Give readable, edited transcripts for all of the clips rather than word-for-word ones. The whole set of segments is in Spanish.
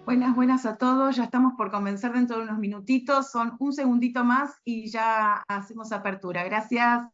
Buenas, buenas a todos. Ya estamos por comenzar dentro de unos minutitos. Son un segundito más y ya hacemos apertura. Gracias.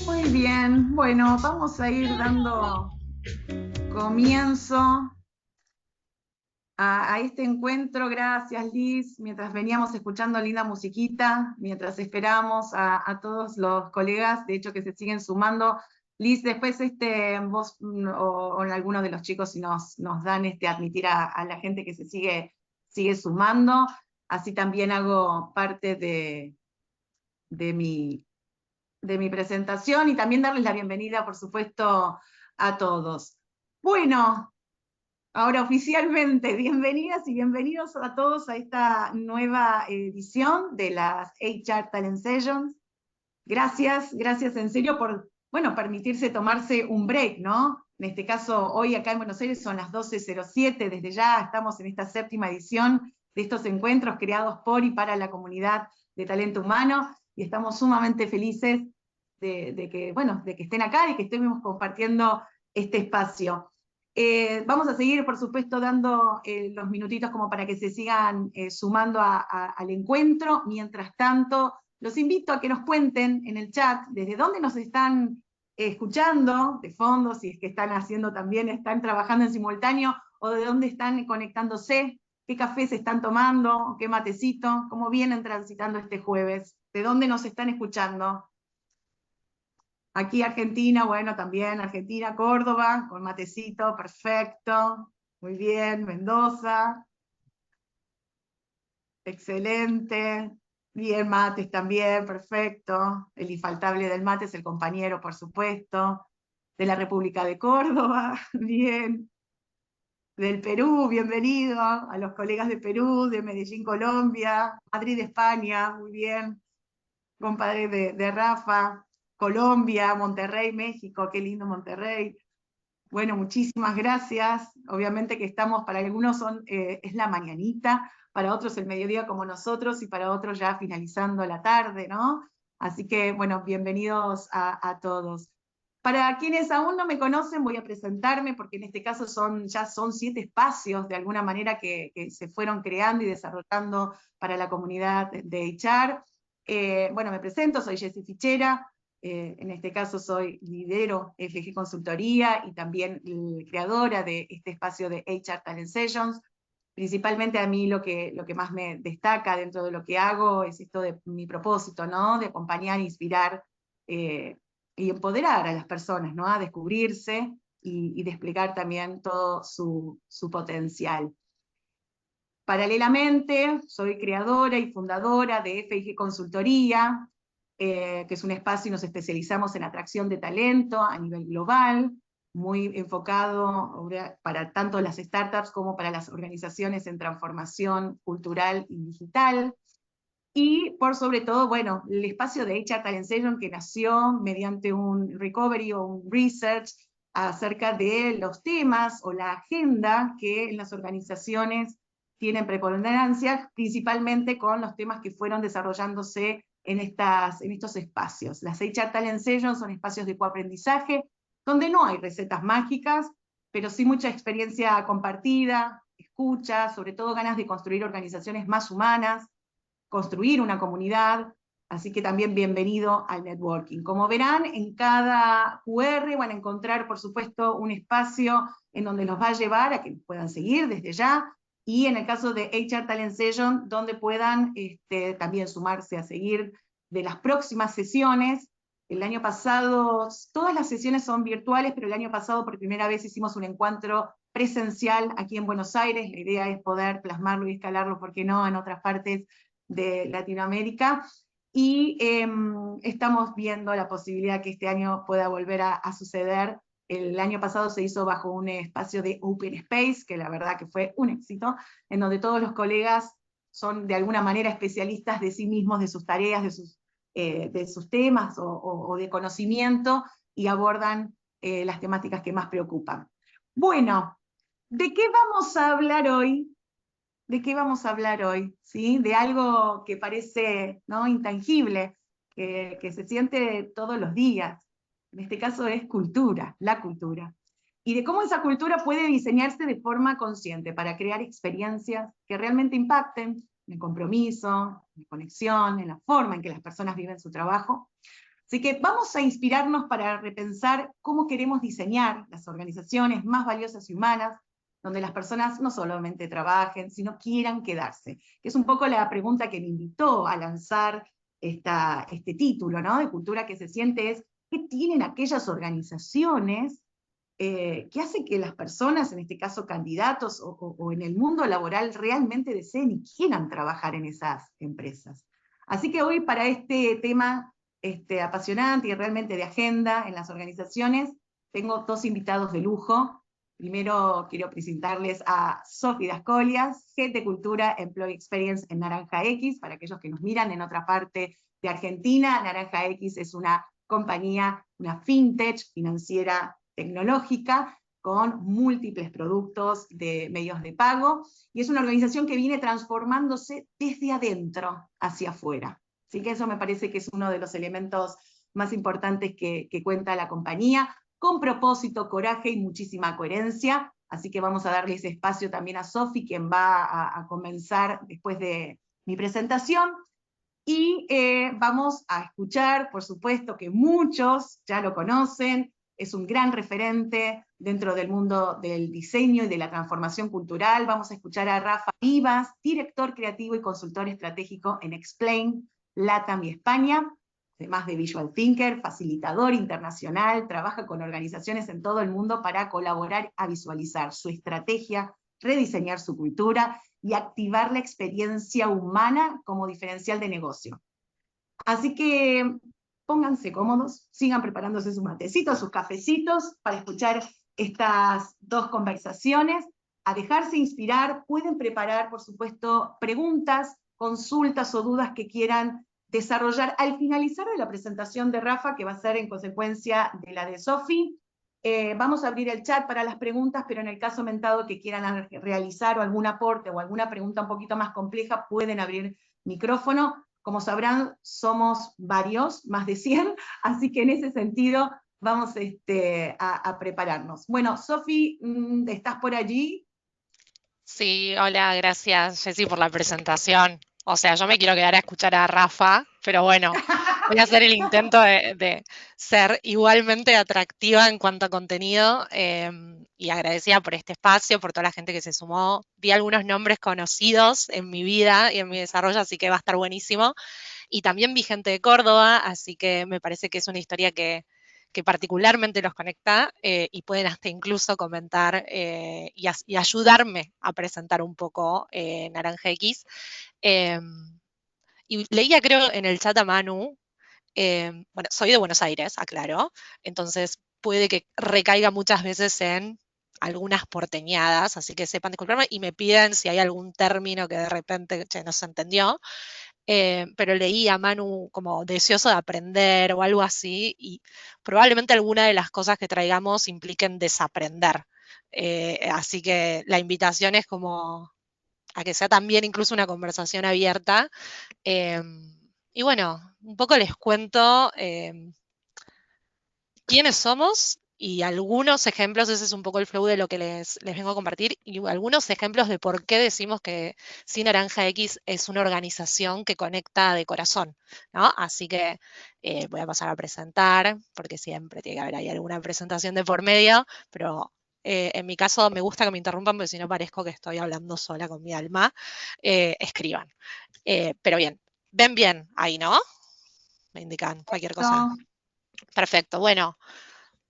Muy bien, bueno, vamos a ir dando comienzo a este encuentro. Gracias, Liz, mientras veníamos escuchando linda musiquita, mientras esperamos a todos los colegas, de hecho, que se siguen sumando. Liz, después vos o alguno de los chicos si nos dan admitir a la gente que se sigue sumando, así también hago parte de mi presentación y también darles la bienvenida, por supuesto, a todos. Bueno, ahora oficialmente, bienvenidas y bienvenidos a todos a esta nueva edición de las HR Talent Sessions. Gracias en serio por, bueno, permitirse tomarse un break, ¿no? En este caso, hoy acá en Buenos Aires son las 12:07, desde ya estamos en esta 7ª edición de estos encuentros creados por y para la comunidad de talento humano, y estamos sumamente felices de que estén acá y que estemos compartiendo este espacio. Vamos a seguir, por supuesto, dando los minutitos como para que se sigan sumando al encuentro. Mientras tanto, los invito a que nos cuenten en el chat desde dónde nos están escuchando de fondo, si es que están trabajando en simultáneo, o de dónde están conectándose, qué café se están tomando, qué matecito, cómo vienen transitando este jueves, de dónde nos están escuchando. Aquí Argentina, bueno, también Argentina, Córdoba, con matecito, perfecto, muy bien, Mendoza, excelente, bien, mates también, perfecto, el infaltable del mate es el compañero, por supuesto, de la República de Córdoba, bien, del Perú, bienvenido, a los colegas de Perú, de Medellín, Colombia, Madrid, España, muy bien, compadre de Rafa, Colombia, Monterrey, México, qué lindo Monterrey. Bueno, muchísimas gracias. Obviamente que estamos, para algunos es la mañanita, para otros el mediodía como nosotros, y para otros ya finalizando la tarde, ¿no? Así que, bueno, bienvenidos a todos. Para quienes aún no me conocen, voy a presentarme, porque en este caso ya son 7 espacios, de alguna manera, que se fueron creando y desarrollando para la comunidad de HR. Bueno, me presento, soy Jessy Fichera, en este caso lidero FG Consultoría y también creadora de este espacio de HR Talent Sessions. Principalmente a mí lo que más me destaca dentro de lo que hago es esto de mi propósito, ¿no? De acompañar, inspirar y empoderar a las personas, ¿no? A descubrirse y desplegar también todo su potencial. Paralelamente, soy creadora y fundadora de FG Consultoría, que es un espacio y nos especializamos en atracción de talento a nivel global, muy enfocado para tanto las startups como para las organizaciones en transformación cultural y digital. Y por sobre todo, bueno, el espacio de HR Talent Session que nació mediante un recovery o un research acerca de los temas o la agenda que en las organizaciones tienen preponderancia, principalmente con los temas que fueron desarrollándose en estos espacios. Las HR Talent Sessions son espacios de coaprendizaje, donde no hay recetas mágicas, pero sí mucha experiencia compartida, escucha, sobre todo ganas de construir organizaciones más humanas, construir una comunidad, así que también bienvenido al networking. Como verán, en cada QR van a encontrar, por supuesto, un espacio en donde los va a llevar a que puedan seguir desde ya, y en el caso de HR Talent Session, donde puedan también sumarse a seguir de las próximas sesiones. El año pasado, todas las sesiones son virtuales, pero el año pasado por primera vez hicimos un encuentro presencial aquí en Buenos Aires. La idea es poder plasmarlo y escalarlo, ¿por qué no?, en otras partes de Latinoamérica, y estamos viendo la posibilidad que este año pueda volver a suceder. El año pasado se hizo bajo un espacio de Open Space, que la verdad que fue un éxito, en donde todos los colegas son de alguna manera especialistas de sí mismos, de sus tareas, de sus temas o de conocimiento, y abordan las temáticas que más preocupan. Bueno, ¿de qué vamos a hablar hoy? ¿De qué vamos a hablar hoy? ¿Sí? De algo que parece, ¿no?, intangible, que se siente todos los días. En este caso es cultura, la cultura. Y de cómo esa cultura puede diseñarse de forma consciente para crear experiencias que realmente impacten en el compromiso, en la conexión, en la forma en que las personas viven su trabajo. Así que vamos a inspirarnos para repensar cómo queremos diseñar las organizaciones más valiosas y humanas, donde las personas no solamente trabajen, sino quieran quedarse. Que es un poco la pregunta que me invitó a lanzar este título, ¿no?, de Cultura que se siente, es ¿qué tienen aquellas organizaciones que hacen que las personas, en este caso candidatos o en el mundo laboral, realmente deseen y quieran trabajar en esas empresas? Así que hoy, para este tema apasionante y realmente de agenda en las organizaciones, tengo 2 invitados de lujo. Primero quiero presentarles a Sofi Dascolias, Head de Cultura Employee Experience en Naranja X. Para aquellos que nos miran en otra parte de Argentina, Naranja X es una compañía, una fintech financiera tecnológica, con múltiples productos de medios de pago, y es una organización que viene transformándose desde adentro hacia afuera. Así que eso me parece que es uno de los elementos más importantes que cuenta la compañía, con propósito, coraje y muchísima coherencia. Así que vamos a darle ese espacio también a Sofi, quien va a comenzar después de mi presentación. Y vamos a escuchar, por supuesto que muchos ya lo conocen, es un gran referente dentro del mundo del diseño y de la transformación cultural. Vamos a escuchar a Rafa Vivas, director creativo y consultor estratégico en Explain, LATAM y España, además de Visual Thinker, facilitador internacional, trabaja con organizaciones en todo el mundo para colaborar a visualizar su estrategia, rediseñar su cultura y activar la experiencia humana como diferencial de negocio. Así que pónganse cómodos, sigan preparándose sus matecitos, sus cafecitos, para escuchar estas 2 conversaciones, a dejarse inspirar. Pueden preparar, por supuesto, preguntas, consultas o dudas que quieran desarrollar al finalizar de la presentación de Rafa, que va a ser en consecuencia de la de Sofi. Vamos a abrir el chat para las preguntas, pero en el caso mentado que quieran realizar o algún aporte o alguna pregunta un poquito más compleja, pueden abrir micrófono. Como sabrán, somos varios, más de 100, así que en ese sentido vamos a prepararnos. Bueno, Sofi, ¿estás por allí? Sí, hola, gracias Jessy por la presentación. O sea, yo me quiero quedar a escuchar a Rafa, pero bueno, voy a hacer el intento de ser igualmente atractiva en cuanto a contenido y agradecida por este espacio, por toda la gente que se sumó. Vi algunos nombres conocidos en mi vida y en mi desarrollo, así que va a estar buenísimo. Y también vi gente de Córdoba, así que me parece que es una historia que particularmente los conecta y pueden hasta incluso comentar y ayudarme a presentar un poco Naranja X. Eh, y leía, creo, en el chat a Manu, bueno, soy de Buenos Aires, aclaro, entonces puede que recaiga muchas veces en algunas porteñadas, así que sepan disculparme y me piden si hay algún término que de repente che, no se entendió. Pero leí a Manu como deseoso de aprender o algo así, y probablemente alguna de las cosas que traigamos impliquen desaprender. Así que la invitación es como a que sea también incluso una conversación abierta. Eh, y bueno, un poco les cuento quiénes somos y algunos ejemplos, ese es un poco el flow de lo que les vengo a compartir, y algunos ejemplos de por qué decimos que Sí Naranja X es una organización que conecta de corazón, ¿no? Así que voy a pasar a presentar, porque siempre tiene que haber ahí alguna presentación de por medio, pero en mi caso me gusta que me interrumpan, porque si no parezco que estoy hablando sola con mi alma. Escriban. Pero bien, ven bien ahí, ¿no? Me indican cualquier cosa. No. Perfecto, bueno.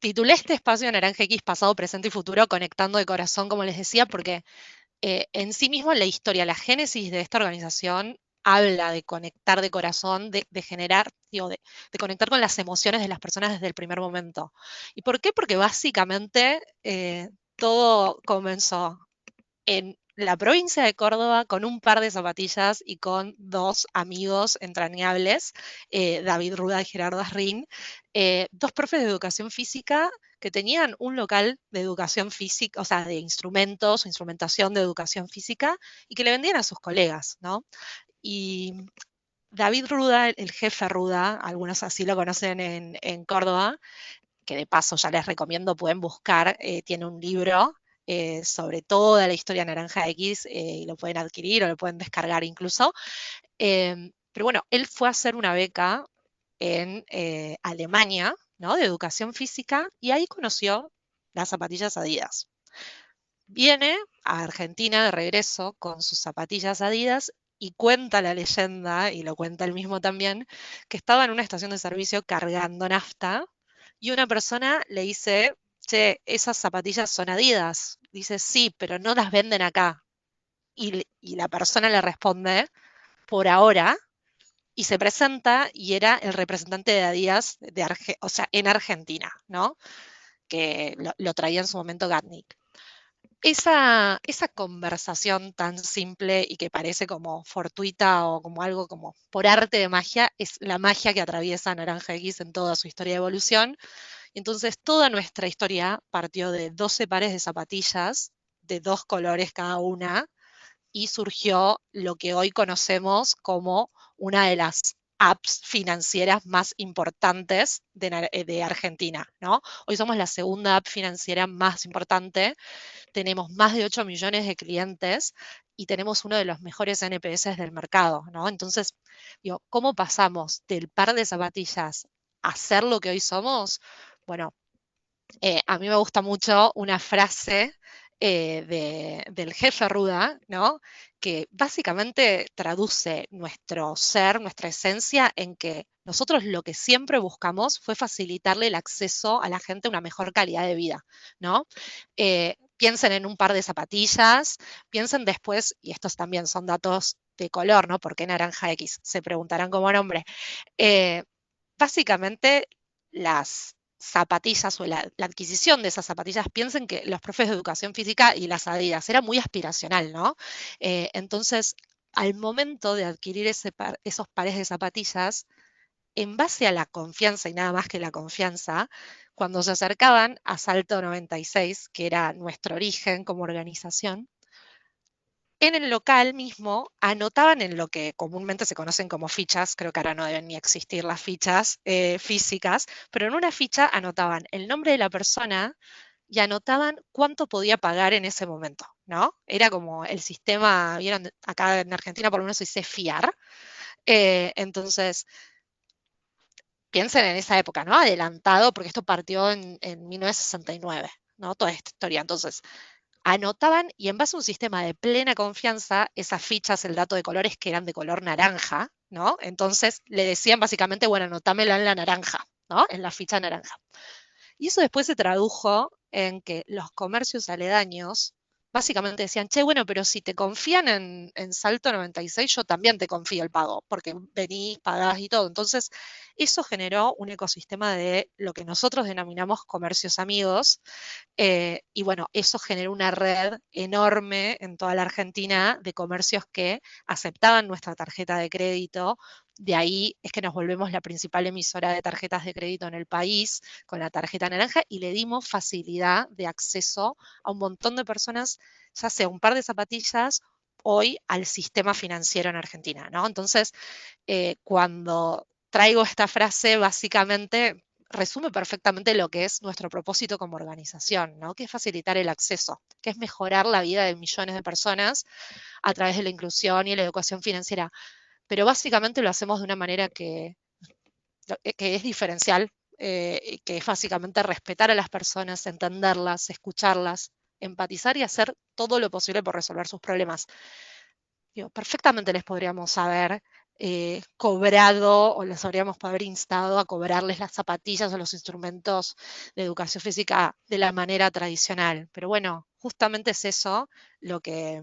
Titulé este espacio Naranja X pasado, presente y futuro, conectando de corazón, como les decía, porque en sí mismo la historia, la génesis de esta organización habla de conectar de corazón, de generar, digo, de conectar con las emociones de las personas desde el primer momento. ¿Y por qué? Porque básicamente todo comenzó en la provincia de Córdoba con un par de zapatillas y con dos amigos entrañables, David Ruda y Gerardo Asrin, dos profes de educación física que tenían un local de educación física, o sea, de instrumentos o instrumentación de educación física y que le vendían a sus colegas, ¿no? Y David Ruda, el jefe Ruda, algunos así lo conocen en Córdoba, que de paso ya les recomiendo, pueden buscar, tiene un libro sobre toda la historia Naranja X y lo pueden adquirir o lo pueden descargar incluso. Pero bueno, él fue a hacer una beca en Alemania, ¿no? De educación física y ahí conoció las zapatillas Adidas. Viene a Argentina de regreso con sus zapatillas Adidas y cuenta la leyenda, y lo cuenta él mismo también, que estaba en una estación de servicio cargando nafta y una persona le dice, che, esas zapatillas son Adidas. Dice, sí, pero no las venden acá. Y la persona le responde, por ahora, y se presenta y era el representante de Adidas o sea, en Argentina, ¿no? Que lo traía en su momento Gatnik. Esa conversación tan simple y que parece como fortuita o como algo como por arte de magia, es la magia que atraviesa Naranja X en toda su historia de evolución. Y entonces toda nuestra historia partió de 12 pares de zapatillas, de dos colores cada una, y surgió lo que hoy conocemos como una de las apps financieras más importantes de Argentina, ¿no? Hoy somos la segunda app financiera más importante, tenemos más de 8 millones de clientes y tenemos uno de los mejores NPS del mercado, ¿no? Entonces, digo, ¿cómo pasamos del par de zapatillas a ser lo que hoy somos? Bueno, a mí me gusta mucho una frase del jefe Ruda, ¿no? Que básicamente traduce nuestro ser, nuestra esencia, en que nosotros lo que siempre buscamos fue facilitarle el acceso a la gente a una mejor calidad de vida, ¿no? Piensen en un par de zapatillas, piensen después, y estos también son datos de color, ¿no? ¿Por qué naranja X? Se preguntarán como nombre. Eh, Básicamente, las zapatillas o la adquisición de esas zapatillas, piensen que los profes de educación física y las Adidas era muy aspiracional, ¿no? Entonces, al momento de adquirir esos pares de zapatillas, en base a la confianza y nada más que la confianza, cuando se acercaban a Salto 96, que era nuestro origen como organización, en el local mismo anotaban en lo que comúnmente se conocen como fichas, creo que ahora no deben ni existir las fichas físicas, pero en una ficha anotaban el nombre de la persona y anotaban cuánto podía pagar en ese momento, ¿no? Era como el sistema, vieron, acá en Argentina por lo menos se dice fiar. Entonces, piensen en esa época, ¿no? Adelantado, porque esto partió en 1969, ¿no? Toda esta historia. Entonces, anotaban y en base a un sistema de plena confianza, esas fichas, el dato de colores que eran de color naranja, ¿no? Entonces le decían básicamente, bueno, anotámela en la naranja, ¿no? En la ficha naranja. Y eso después se tradujo en que los comercios aledaños básicamente decían, che, bueno, pero si te confían en Salto 96, yo también te confío el pago, porque venís, pagás y todo. Entonces, eso generó un ecosistema de lo que nosotros denominamos comercios amigos, y bueno, eso generó una red enorme en toda la Argentina de comercios que aceptaban nuestra tarjeta de crédito. De ahí es que nos volvemos la principal emisora de tarjetas de crédito en el país con la tarjeta naranja y le dimos facilidad de acceso a un montón de personas, ya sea un par de zapatillas, hoy al sistema financiero en Argentina, ¿no? Entonces, cuando traigo esta frase, básicamente resume perfectamente lo que es nuestro propósito como organización, ¿no? Que es facilitar el acceso, que es mejorar la vida de millones de personas a través de la inclusión y la educación financiera. Pero básicamente lo hacemos de una manera que es diferencial, y que es básicamente respetar a las personas, entenderlas, escucharlas, empatizar y hacer todo lo posible por resolver sus problemas. Digo, perfectamente les podríamos haber cobrado o les habríamos haber instado a cobrarles las zapatillas o los instrumentos de educación física de la manera tradicional. Pero bueno, justamente es eso lo que,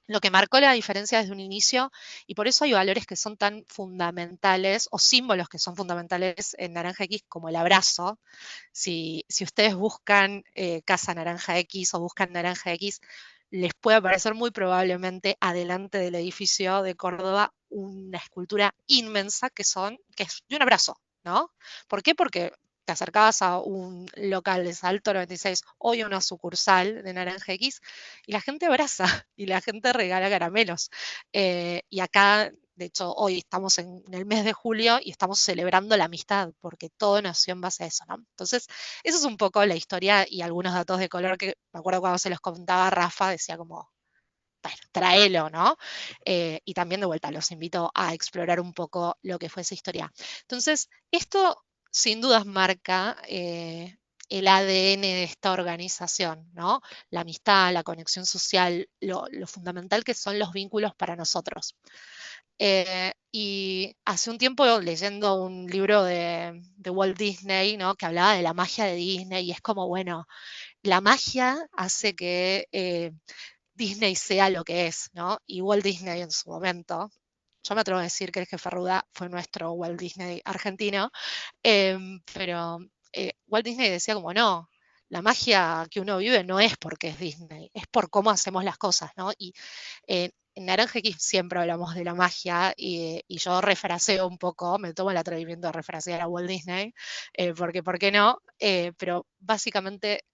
lo que marcó la diferencia desde un inicio y por eso hay valores que son tan fundamentales o símbolos que son fundamentales en Naranja X como el abrazo. Si ustedes buscan Casa Naranja X o buscan Naranja X, les puede aparecer muy probablemente adelante del edificio de Córdoba una escultura inmensa que es de un abrazo, ¿no? ¿Por qué? Porque te acercabas a un local de Salto 96, hoy a una sucursal de Naranja X, y la gente abraza y la gente regala caramelos. Y acá, de hecho, hoy estamos en el mes de julio y estamos celebrando la amistad, porque todo nació en base a eso, ¿no? Entonces, eso es un poco la historia y algunos datos de color que me acuerdo cuando se los contaba Rafa, decía como, bueno, tráelo, ¿no? Y también de vuelta, los invito a explorar un poco lo que fue esa historia. Entonces, esto sin dudas marca el ADN de esta organización, ¿no? La amistad, la conexión social, lo fundamental que son los vínculos para nosotros. Y hace un tiempo leyendo un libro de Walt Disney, ¿no? Que hablaba de la magia de Disney y es como, bueno, la magia hace que Disney sea lo que es, ¿no? Y Walt Disney en su momento, yo me atrevo a decir que el jefe Ruda fue nuestro Walt Disney argentino, pero Walt Disney decía como, no, la magia que uno vive no es porque es Disney, es por cómo hacemos las cosas, ¿no? Y en Naranja X siempre hablamos de la magia y yo refraseo un poco, me tomo el atrevimiento de refrasear a Walt Disney, porque ¿por qué no? Pero básicamente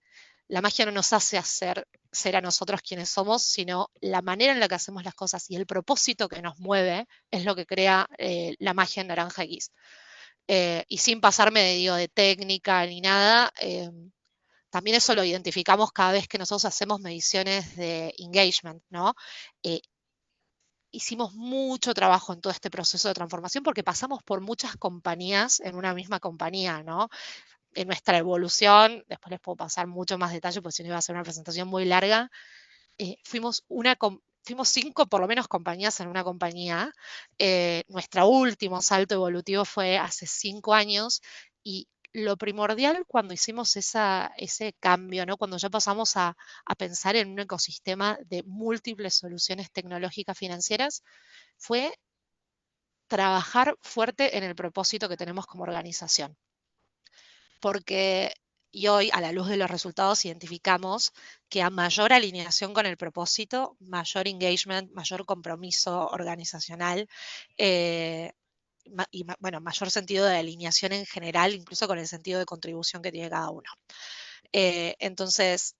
la magia no nos hace ser a nosotros quienes somos, sino la manera en la que hacemos las cosas y el propósito que nos mueve es lo que crea la magia en Naranja X. Y sin pasarme de técnica ni nada, también eso lo identificamos cada vez que nosotros hacemos mediciones de engagement, ¿no? Eh, Hicimos mucho trabajo en todo este proceso de transformación porque pasamos por muchas compañías en una misma compañía, ¿no? En nuestra evolución, después les puedo pasar mucho más detalle, porque si no iba a ser una presentación muy larga, fuimos 5 por lo menos compañías en una compañía. Nuestro último salto evolutivo fue hace 5 años y lo primordial cuando hicimos ese cambio, ¿no? Cuando ya pasamos a pensar en un ecosistema de múltiples soluciones tecnológicas financieras, fue trabajar fuerte en el propósito que tenemos como organización. Porque y hoy, a la luz de los resultados, identificamos que a mayor alineación con el propósito, mayor engagement, mayor compromiso organizacional, eh, bueno, mayor sentido de alineación en general, incluso con el sentido de contribución que tiene cada uno. Entonces,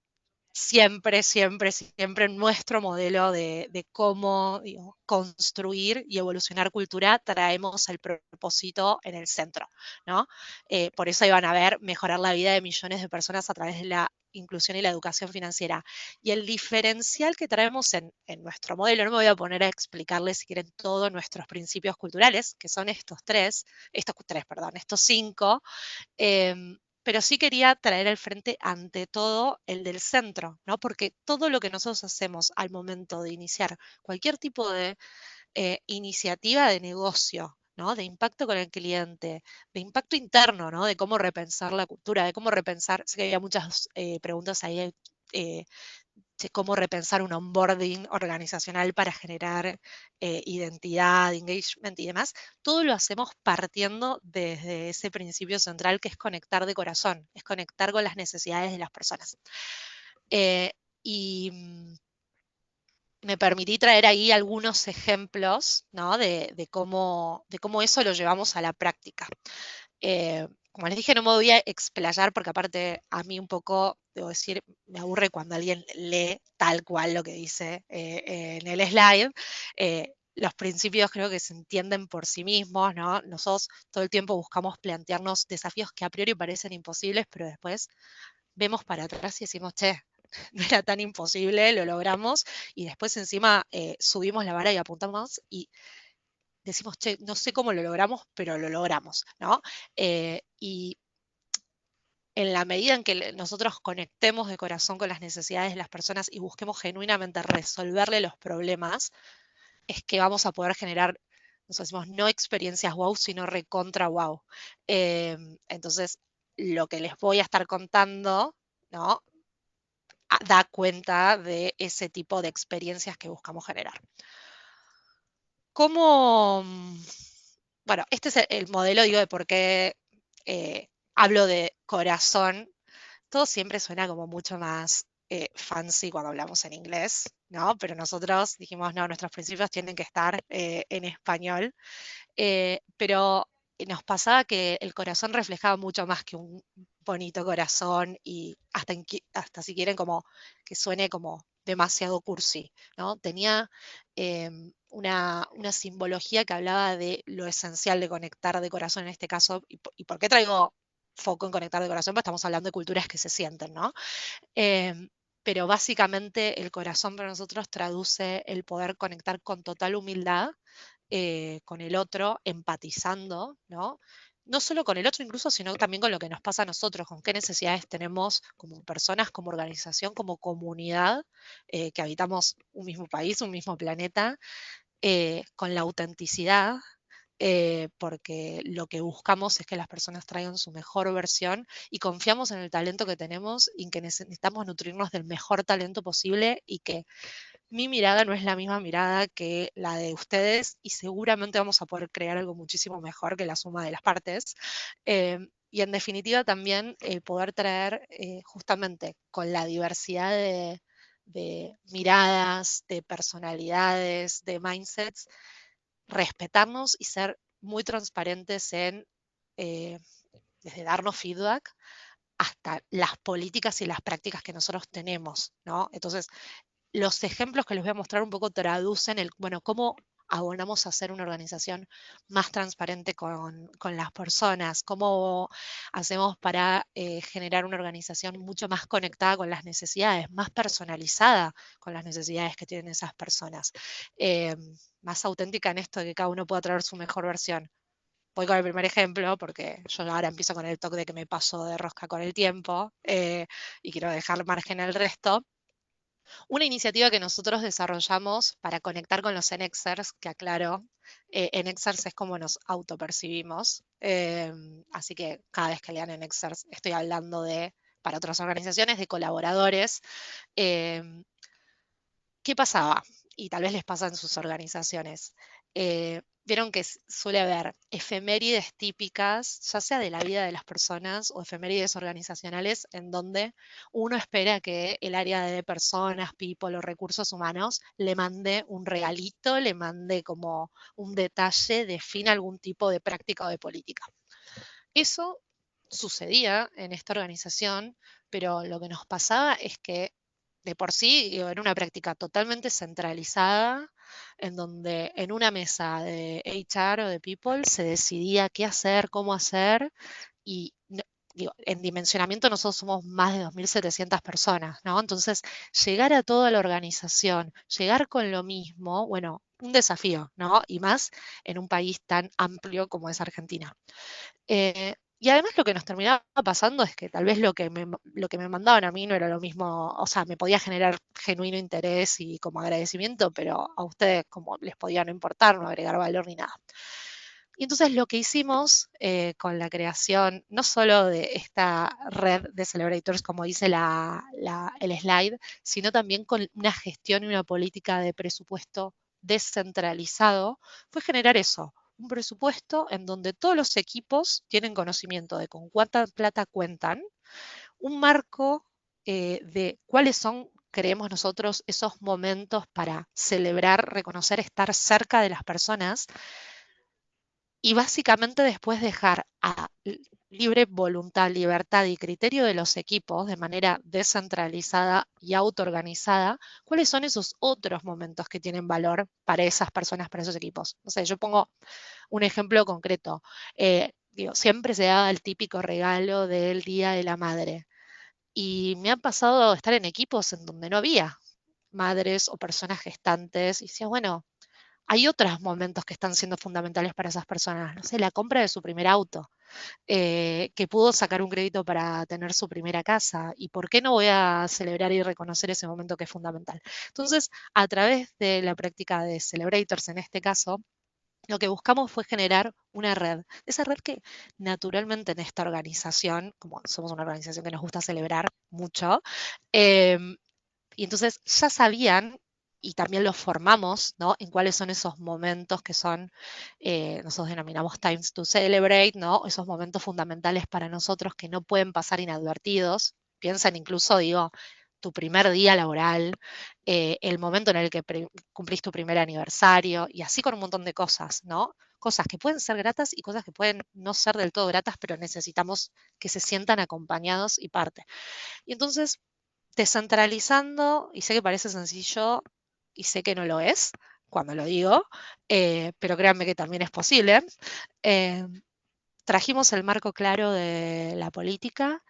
siempre, siempre, siempre nuestro modelo de cómo construir y evolucionar cultura, traemos el propósito en el centro, ¿no? Por eso iban a ver mejorar la vida de millones de personas a través de la inclusión y la educación financiera. Y el diferencial que traemos en nuestro modelo, no me voy a poner a explicarles si quieren todos nuestros principios culturales, que son estos cinco, pero sí quería traer al frente ante todo el del centro, ¿no? Porque todo lo que nosotros hacemos al momento de iniciar cualquier tipo de iniciativa de negocio, ¿no? De impacto con el cliente, de impacto interno, ¿no? De cómo repensar la cultura, de cómo repensar, sé que había muchas preguntas ahí eh, de cómo repensar un onboarding organizacional para generar identidad, engagement y demás, todo lo hacemos partiendo desde ese principio central que es conectar de corazón, es conectar con las necesidades de las personas. Eh, y me permití traer ahí algunos ejemplos, ¿no? De cómo eso lo llevamos a la práctica. Como les dije, no me voy a explayar porque aparte a mí un poco, debo decir, me aburre cuando alguien lee tal cual lo que dice en el slide. Los principios creo que se entienden por sí mismos, ¿no? Nosotros todo el tiempo buscamos plantearnos desafíos que a priori parecen imposibles, pero después vemos para atrás y decimos, che, no era tan imposible, lo logramos, y después encima subimos la vara y apuntamos y decimos, che, no sé cómo lo logramos, pero lo logramos, ¿no? Y en la medida en que nosotros conectemos de corazón con las necesidades de las personas y busquemos genuinamente resolverle los problemas, es que vamos a poder generar, nosotros decimos, no experiencias wow, sino recontra wow. Entonces, lo que les voy a estar contando, ¿no? Da cuenta de ese tipo de experiencias que buscamos generar. ¿Cómo? Bueno, este es el modelo, digo, de por qué hablo de corazón. Todo siempre suena como mucho más fancy cuando hablamos en inglés, ¿no? Pero nosotros dijimos, no, nuestros principios tienen que estar en español. Pero nos pasaba que el corazón reflejaba mucho más que un bonito corazón y hasta si quieren como que suene como demasiado cursi, ¿no? Tenía una simbología que hablaba de lo esencial de conectar de corazón en este caso. ¿Y por qué traigo foco en conectar de corazón? Porque estamos hablando de culturas que se sienten, ¿no? Pero básicamente el corazón para nosotros traduce el poder conectar con total humildad con el otro, empatizando, ¿no? No solo con el otro incluso, sino también con lo que nos pasa a nosotros, con qué necesidades tenemos como personas, como organización, como comunidad, que habitamos un mismo país, un mismo planeta, con la autenticidad, porque lo que buscamos es que las personas traigan su mejor versión y confiamos en el talento que tenemos y que necesitamos nutrirnos del mejor talento posible y que mi mirada no es la misma mirada que la de ustedes y seguramente vamos a poder crear algo muchísimo mejor que la suma de las partes. Y en definitiva también poder traer justamente con la diversidad de miradas, de personalidades, de mindsets, respetarnos y ser muy transparentes en, eh, desde darnos feedback hasta las políticas y las prácticas que nosotros tenemos, ¿no? Entonces, los ejemplos que les voy a mostrar un poco traducen bueno, cómo abonamos a ser una organización más transparente con las personas, cómo hacemos para generar una organización mucho más conectada con las necesidades, más personalizada con las necesidades que tienen esas personas, eh, más auténtica en esto de que cada uno pueda traer su mejor versión. Voy con el primer ejemplo porque yo ahora empiezo con el toque de que me paso de rosca con el tiempo y quiero dejar margen al resto. Una iniciativa que nosotros desarrollamos para conectar con los NXers, que aclaro, NXers es como nos autopercibimos, así que cada vez que lean NXers estoy hablando de, para otras organizaciones, de colaboradores. eh, ¿Qué pasaba? Y tal vez les pasa en sus organizaciones. Vieron que suele haber efemérides típicas, ya sea de la vida de las personas o efemérides organizacionales, en donde uno espera que el área de personas, people o recursos humanos le mande un regalito, le mande como un detalle, define algún tipo de práctica o de política. Eso sucedía en esta organización, pero lo que nos pasaba es que de por sí digo, era una práctica totalmente centralizada, en donde en una mesa de HR o de People se decidía qué hacer, cómo hacer, y digo, en dimensionamiento nosotros somos más de 2.700 personas, ¿no? Entonces, llegar a toda la organización, llegar con lo mismo, bueno, un desafío, ¿no? Y más en un país tan amplio como es Argentina. Y además lo que nos terminaba pasando es que tal vez lo que me mandaban a mí no era lo mismo, o sea, me podía generar genuino interés y como agradecimiento, pero a ustedes como les podía no importar, no agregar valor ni nada. Y entonces lo que hicimos con la creación, no solo de esta red de celebrators, como dice el slide, sino también con una gestión y una política de presupuesto descentralizado, fue generar eso, un presupuesto en donde todos los equipos tienen conocimiento de con cuánta plata cuentan, un marco de cuáles son, creemos nosotros, esos momentos para celebrar, reconocer, estar cerca de las personas y básicamente después dejar a libre voluntad, libertad y criterio de los equipos de manera descentralizada y autoorganizada, cuáles son esos otros momentos que tienen valor para esas personas, para esos equipos. No sé, yo pongo un ejemplo concreto. Digo, siempre se da el típico regalo del Día de la Madre. Y me ha pasado estar en equipos en donde no había madres o personas gestantes y decía, bueno, hay otros momentos que están siendo fundamentales para esas personas. No sé, la compra de su primer auto, que pudo sacar un crédito para tener su primera casa. ¿Y por qué no voy a celebrar y reconocer ese momento que es fundamental? Entonces, a través de la práctica de Celebrators en este caso, lo que buscamos fue generar una red. Esa red que naturalmente en esta organización, como somos una organización que nos gusta celebrar mucho, em, y entonces ya sabían, y también los formamos, ¿no? En cuáles son esos momentos que son, nosotros denominamos times to celebrate, ¿no? Esos momentos fundamentales para nosotros que no pueden pasar inadvertidos. Piensan incluso, digo, tu primer día laboral, el momento en el que cumplís tu primer aniversario, y así con un montón de cosas, ¿no? Cosas que pueden ser gratas y cosas que pueden no ser del todo gratas, pero necesitamos que se sientan acompañados y parte. Y entonces descentralizando, y sé que parece sencillo y sé que no lo es cuando lo digo, pero créanme que también es posible, eh, trajimos el marco claro de la política,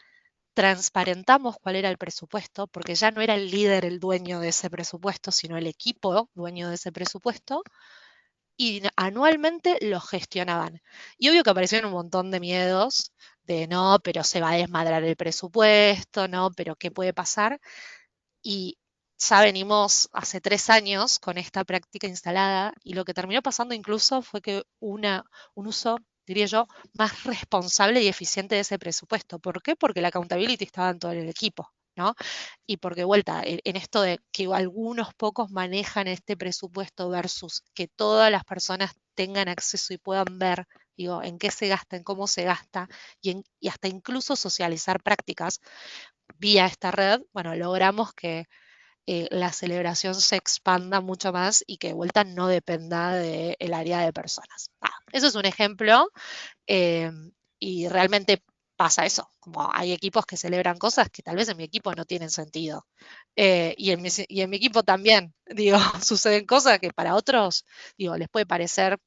transparentamos cuál era el presupuesto, porque ya no era el líder el dueño de ese presupuesto, sino el equipo dueño de ese presupuesto, y anualmente lo gestionaban. Y obvio que aparecieron un montón de miedos de no, pero se va a desmadrar el presupuesto, no, pero ¿qué puede pasar? Y ya venimos hace 3 años con esta práctica instalada y lo que terminó pasando incluso fue que un uso, diría yo, más responsable y eficiente de ese presupuesto. ¿Por qué? Porque la accountability estaba en todo el equipo, ¿no? Y porque vuelta, en esto de que algunos pocos manejan este presupuesto versus que todas las personas tengan acceso y puedan ver, digo, en qué se gasta, en cómo se gasta y hasta incluso socializar prácticas vía esta red, bueno, logramos que la celebración se expanda mucho más y que de vuelta no dependa del área de personas. Eso es un ejemplo eh, y realmente pasa eso, como hay equipos que celebran cosas que tal vez en mi equipo no tienen sentido. Y en mi equipo también, digo, suceden cosas que para otros, digo, les puede parecer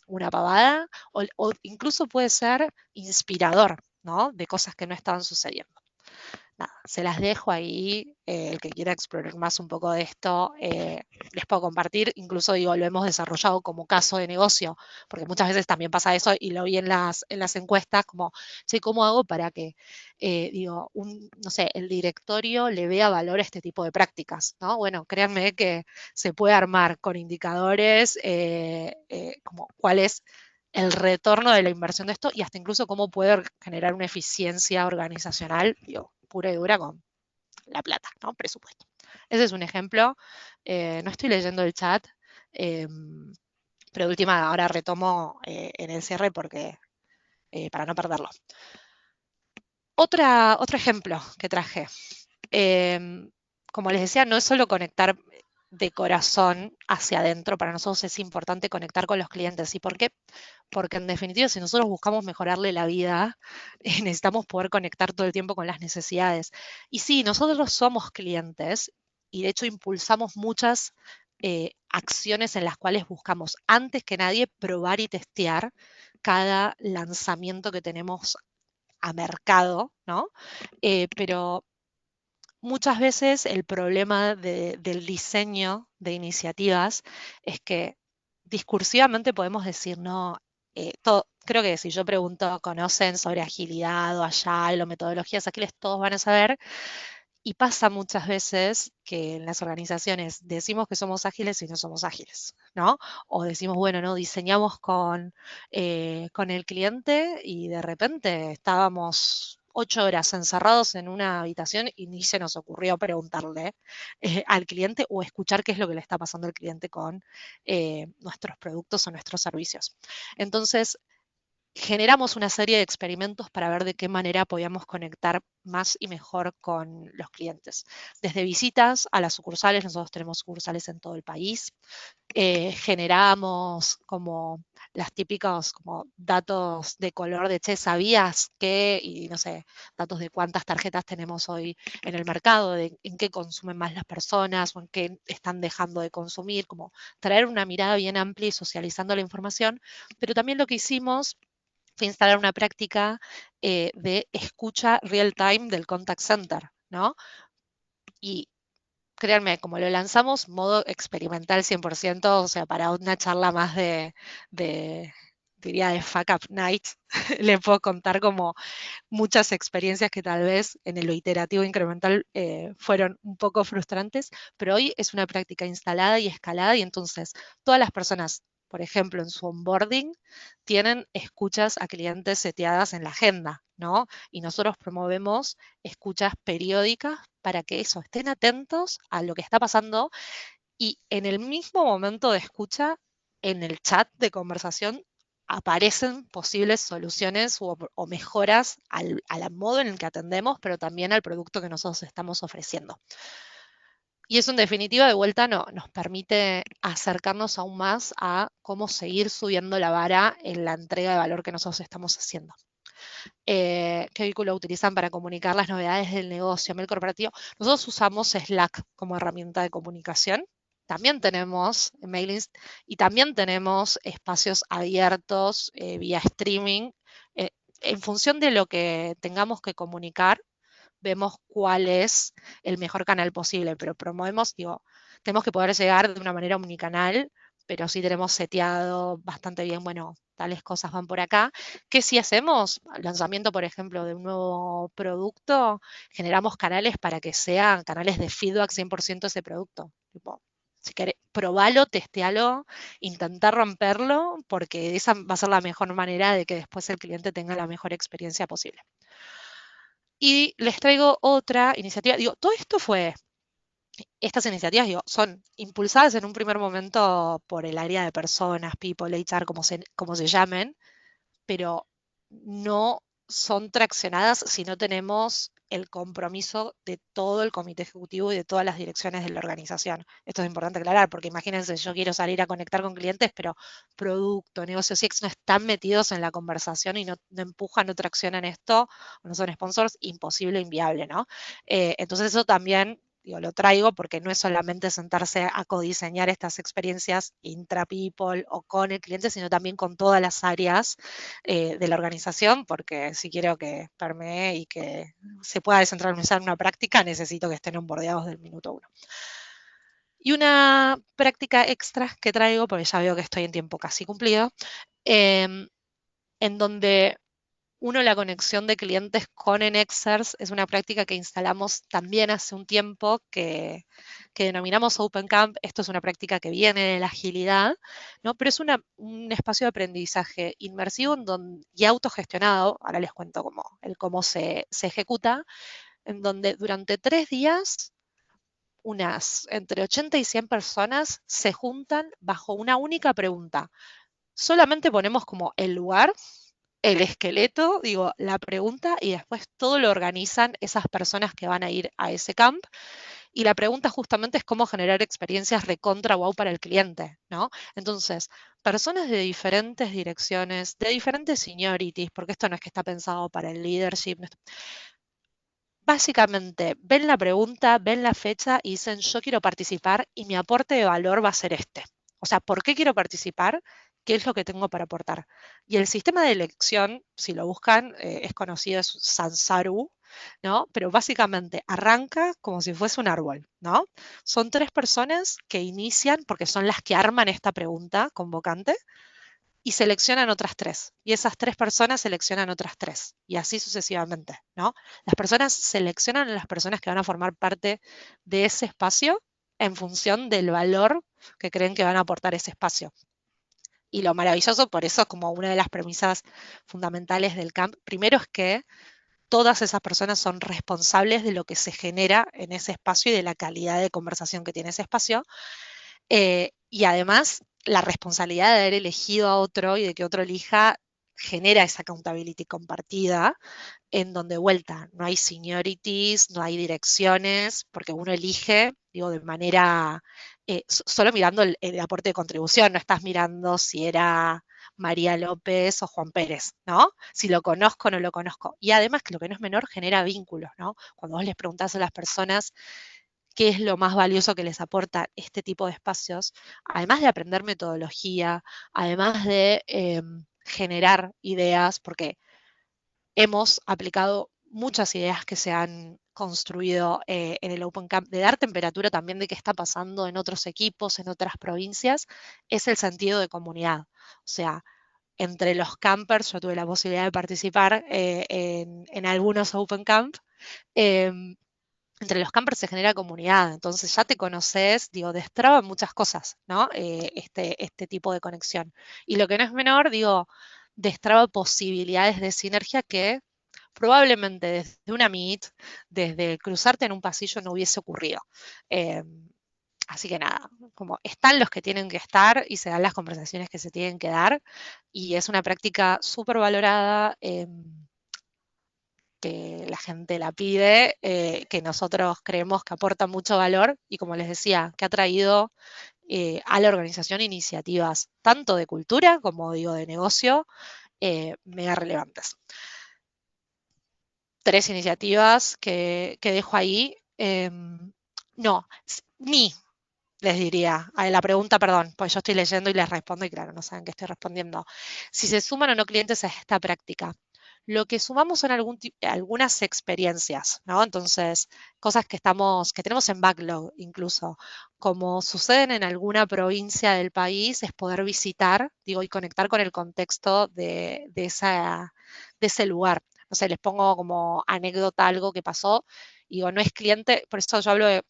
una pavada o incluso puede ser inspirador, ¿no? De cosas que no estaban sucediendo. Nada, se las dejo ahí. El que quiera explorar más un poco de esto, les puedo compartir. Incluso digo, lo hemos desarrollado como caso de negocio, porque muchas veces también pasa eso y lo vi en las encuestas, como, che, ¿cómo hago para que, digo, no sé, el directorio le vea valor a este tipo de prácticas? ¿No? Bueno, créanme que se puede armar con indicadores, como cuál es el retorno de la inversión de esto y hasta incluso cómo poder generar una eficiencia organizacional, digo, pura y dura con la plata, ¿no? Presupuesto. Ese es un ejemplo. No estoy leyendo el chat, eh, pero de última ahora retomo en el cierre porque para no perderlo. Otro ejemplo que traje. Como les decía, no es solo conectar de corazón hacia adentro, para nosotros es importante conectar con los clientes. ¿Y por qué? Porque en definitiva, si nosotros buscamos mejorarle la vida, necesitamos poder conectar todo el tiempo con las necesidades. Y sí, nosotros somos clientes, y de hecho impulsamos muchas acciones en las cuales buscamos antes que nadie probar y testear cada lanzamiento que tenemos a mercado, ¿no? Pero muchas veces el problema del diseño de iniciativas es que discursivamente podemos decir, no, creo que si yo pregunto, ¿conocen sobre agilidad o agile o metodologías ágiles? Todos van a saber. Y pasa muchas veces que en las organizaciones decimos que somos ágiles y no somos ágiles, ¿no? O decimos, bueno, no, diseñamos con el cliente y de repente estábamos 8 horas encerrados en una habitación y ni se nos ocurrió preguntarle al cliente o escuchar qué es lo que le está pasando al cliente con nuestros productos o nuestros servicios. Entonces, generamos una serie de experimentos para ver de qué manera podíamos conectar más y mejor con los clientes. Desde visitas a las sucursales, nosotros tenemos sucursales en todo el país, generamos como las típicas como datos de color de, che, ¿sabías que? Y no sé, datos de cuántas tarjetas tenemos hoy en el mercado, de en qué consumen más las personas o en qué están dejando de consumir, como traer una mirada bien amplia y socializando la información, pero también lo que hicimos fue instalar una práctica de escucha real time del contact center, ¿no? Y créanme, como lo lanzamos, modo experimental 100%, o sea, para una charla más de diría de fuck up night, le puedo contar como muchas experiencias que tal vez en lo iterativo incremental fueron un poco frustrantes, pero hoy es una práctica instalada y escalada y entonces todas las personas, por ejemplo, en su onboarding, tienen escuchas a clientes seteadas en la agenda, ¿no? Y nosotros promovemos escuchas periódicas para que eso, estén atentos a lo que está pasando y en el mismo momento de escucha, en el chat de conversación, aparecen posibles soluciones o mejoras al modo en el que atendemos, pero también al producto que nosotros estamos ofreciendo. Y eso en definitiva de vuelta nos permite acercarnos aún más a cómo seguir subiendo la vara en la entrega de valor que nosotros estamos haciendo. ¿Qué vehículo utilizan para comunicar las novedades del negocio, mail corporativo? Nosotros usamos Slack como herramienta de comunicación. También tenemos mailings y también tenemos espacios abiertos vía streaming. Eh, en función de lo que tengamos que comunicar, vemos cuál es el mejor canal posible, pero promovemos, digo, tenemos que poder llegar de una manera omnicanal, pero sí tenemos seteado bastante bien, bueno, tales cosas van por acá, que si hacemos lanzamiento, por ejemplo, de un nuevo producto, generamos canales para que sean canales de feedback 100% de ese producto. Tipo, si querés, probalo, testealo, intentar romperlo, porque esa va a ser la mejor manera de que después el cliente tenga la mejor experiencia posible. Y les traigo otra iniciativa. Digo, todo esto estas iniciativas, digo, son impulsadas en un primer momento por el área de personas, people, HR, como se llamen, pero no son traccionadas si no tenemos el compromiso de todo el comité ejecutivo y de todas las direcciones de la organización. Esto es importante aclarar, porque imagínense, yo quiero salir a conectar con clientes, pero producto, negocio, CX no están metidos en la conversación y no empujan, no traccionan esto, o no son sponsors, imposible, inviable, ¿no? Entonces eso también digo, lo traigo porque no es solamente sentarse a codiseñar estas experiencias intra-people o con el cliente, sino también con todas las áreas de la organización, porque si quiero que permee y que se pueda descentralizar en una práctica, necesito que estén onboardeados del minuto uno. Y una práctica extra que traigo, porque ya veo que estoy en tiempo casi cumplido, en donde la conexión de clientes con Enexers es una práctica que instalamos también hace un tiempo que denominamos Open Camp. Esto es una práctica que viene de la agilidad, ¿no? Pero es un espacio de aprendizaje inmersivo y autogestionado, ahora les cuento cómo se ejecuta, en donde durante 3 días unas entre 80 y 100 personas se juntan bajo una única pregunta. Solamente ponemos como el lugar, el esqueleto, digo, la pregunta y después todo lo organizan esas personas que van a ir a ese camp. Y la pregunta justamente es cómo generar experiencias recontra wow para el cliente, ¿no? Entonces, personas de diferentes direcciones, de diferentes seniorities, porque esto no es que está pensado para el leadership, básicamente ven la pregunta, ven la fecha y dicen, yo quiero participar y mi aporte de valor va a ser este. O sea, ¿por qué quiero participar? ¿Qué es lo que tengo para aportar? Y el sistema de elección, si lo buscan, es conocido, es Sansaru, ¿no? Pero básicamente arranca como si fuese un árbol, ¿no? Son 3 personas que inician, porque son las que arman esta pregunta convocante, y seleccionan otras 3. Y esas 3 personas seleccionan otras 3. Y así sucesivamente, ¿no? Las personas seleccionan a las personas que van a formar parte de ese espacio en función del valor que creen que van a aportar ese espacio. Y lo maravilloso, por eso es como una de las premisas fundamentales del camp, primero es que todas esas personas son responsables de lo que se genera en ese espacio y de la calidad de conversación que tiene ese espacio. Y además, la responsabilidad de haber elegido a otro y de que otro elija genera esa accountability compartida, en donde vuelta, no hay seniorities, no hay direcciones, porque uno elige, digo, de manera, solo mirando el aporte de contribución, no estás mirando si era María López o Juan Pérez, ¿no? Si lo conozco o no lo conozco. Y además, que lo que no es menor, genera vínculos, ¿no? Cuando vos les preguntás a las personas qué es lo más valioso que les aporta este tipo de espacios, además de aprender metodología, además de generar ideas, porque hemos aplicado muchas ideas que se han construido en el Open Camp, de dar temperatura también de qué está pasando en otros equipos, en otras provincias, es el sentido de comunidad. O sea, entre los campers, yo tuve la posibilidad de participar en algunos Open Camp, eh, entre los campers se genera comunidad, entonces ya te conoces, digo, destraba muchas cosas, ¿no? Este tipo de conexión. Y lo que no es menor, digo, destraba posibilidades de sinergia que probablemente desde una meet, desde cruzarte en un pasillo no hubiese ocurrido. Eh, Así que nada, como están los que tienen que estar y se dan las conversaciones que se tienen que dar, y es una práctica súper valorada. Que la gente la pide, que nosotros creemos que aporta mucho valor y como les decía, que ha traído a la organización iniciativas tanto de cultura como digo de negocio mega relevantes. 3 iniciativas que dejo ahí. No, ni les diría, a la pregunta, perdón, pues yo estoy leyendo y les respondo y claro, no saben qué estoy respondiendo. Si se suman o no clientes a esta práctica. Lo que sumamos son algunas experiencias, ¿no? Entonces, cosas que tenemos en backlog incluso, como suceden en alguna provincia del país, es poder visitar, digo, y conectar con el contexto de ese lugar. No sé, les pongo como anécdota algo que pasó, digo, no es cliente, por eso yo hablo de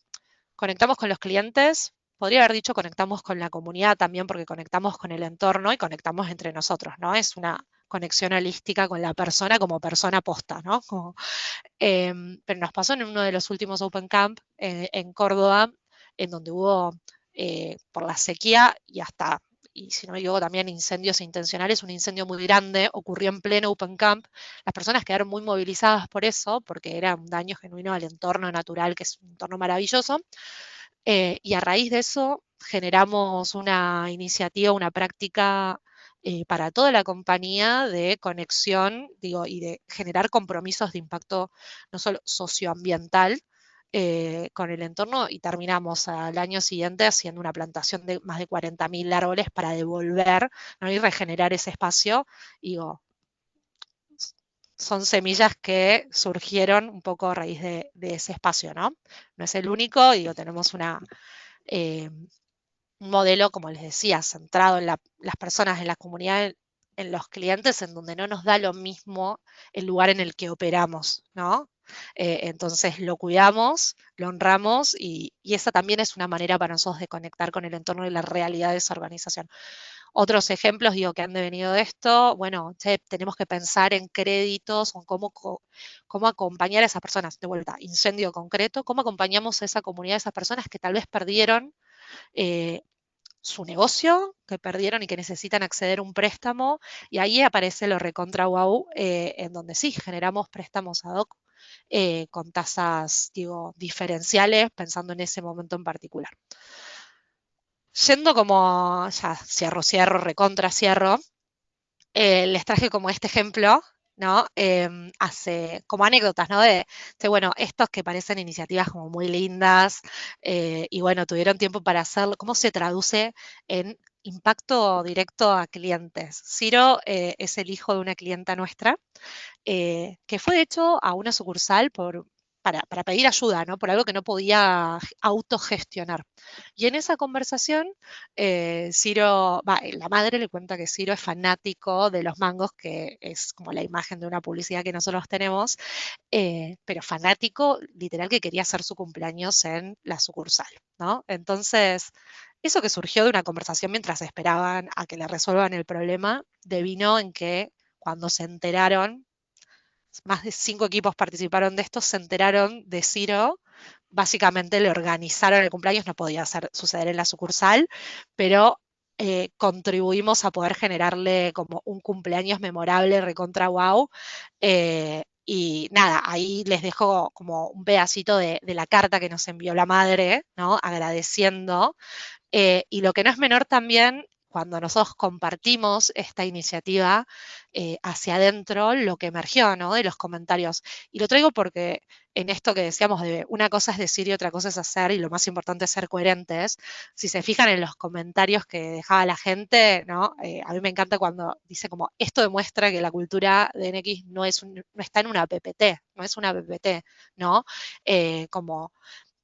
conectamos con los clientes, podría haber dicho conectamos con la comunidad también porque conectamos con el entorno y conectamos entre nosotros, ¿no? Es una conexión holística con la persona como persona posta, ¿no? Pero nos pasó en uno de los últimos Open Camp en Córdoba, en donde hubo, por la sequía y hasta, y si no me equivoco, también incendios intencionales, un incendio muy grande, ocurrió en pleno Open Camp. Las personas quedaron muy movilizadas por eso, porque era un daño genuino al entorno natural, que es un entorno maravilloso. Y a raíz de eso generamos una iniciativa, una práctica para toda la compañía de conexión, digo, y de generar compromisos de impacto no solo socioambiental con el entorno y terminamos al año siguiente haciendo una plantación de más de 40.000 árboles para devolver, ¿no? Y regenerar ese espacio. Digo, son semillas que surgieron un poco a raíz de ese espacio, ¿no? No es el único, digo, tenemos eh, un modelo, como les decía, centrado en las personas, en la comunidad, en los clientes, en donde no nos da lo mismo el lugar en el que operamos, ¿no? Entonces lo cuidamos, lo honramos y esa también es una manera para nosotros de conectar con el entorno y la realidad de esa organización. Otros ejemplos, digo, que han devenido de esto, bueno, che, tenemos que pensar en créditos o en cómo acompañar a esas personas. De vuelta, incendio concreto, cómo acompañamos a esa comunidad, a esas personas que tal vez perdieron eh, su negocio, que perdieron y que necesitan acceder a un préstamo, y ahí aparece lo recontra wow, en donde sí, generamos préstamos ad hoc con tasas, digo, diferenciales, pensando en ese momento en particular. Yendo como, ya cierro, recontra cierro, les traje como este ejemplo ¿no? Hace como anécdotas, ¿no? Bueno, estos que parecen iniciativas como muy lindas, y bueno, tuvieron tiempo para hacerlo. ¿Cómo se traduce en impacto directo a clientes? Ciro es el hijo de una clienta nuestra, que fue de hecho a una sucursal para pedir ayuda, ¿no? Por algo que no podía autogestionar. Y en esa conversación, la madre le cuenta que Ciro es fanático de los mangos, que es como la imagen de una publicidad que nosotros tenemos, pero fanático, literal, que quería hacer su cumpleaños en la sucursal, ¿no? Entonces, eso que surgió de una conversación mientras esperaban a que le resuelvan el problema, devino en que cuando se enteraron, más de 5 equipos participaron de esto, se enteraron de Ciro, básicamente le organizaron el cumpleaños, no podía suceder en la sucursal, pero contribuimos a poder generarle como un cumpleaños memorable, recontra wow. Y nada, ahí les dejo como un pedacito de la carta que nos envió la madre, ¿no? Agradeciendo. Y lo que no es menor también, cuando nosotros compartimos esta iniciativa hacia adentro, lo que emergió, ¿no? De los comentarios. Y lo traigo porque en esto que decíamos de una cosa es decir y otra cosa es hacer, y lo más importante es ser coherentes, si se fijan en los comentarios que dejaba la gente, ¿no? A mí me encanta cuando dice como, esto demuestra que la cultura de NX no está en una PPT, no es una PPT, ¿no? Como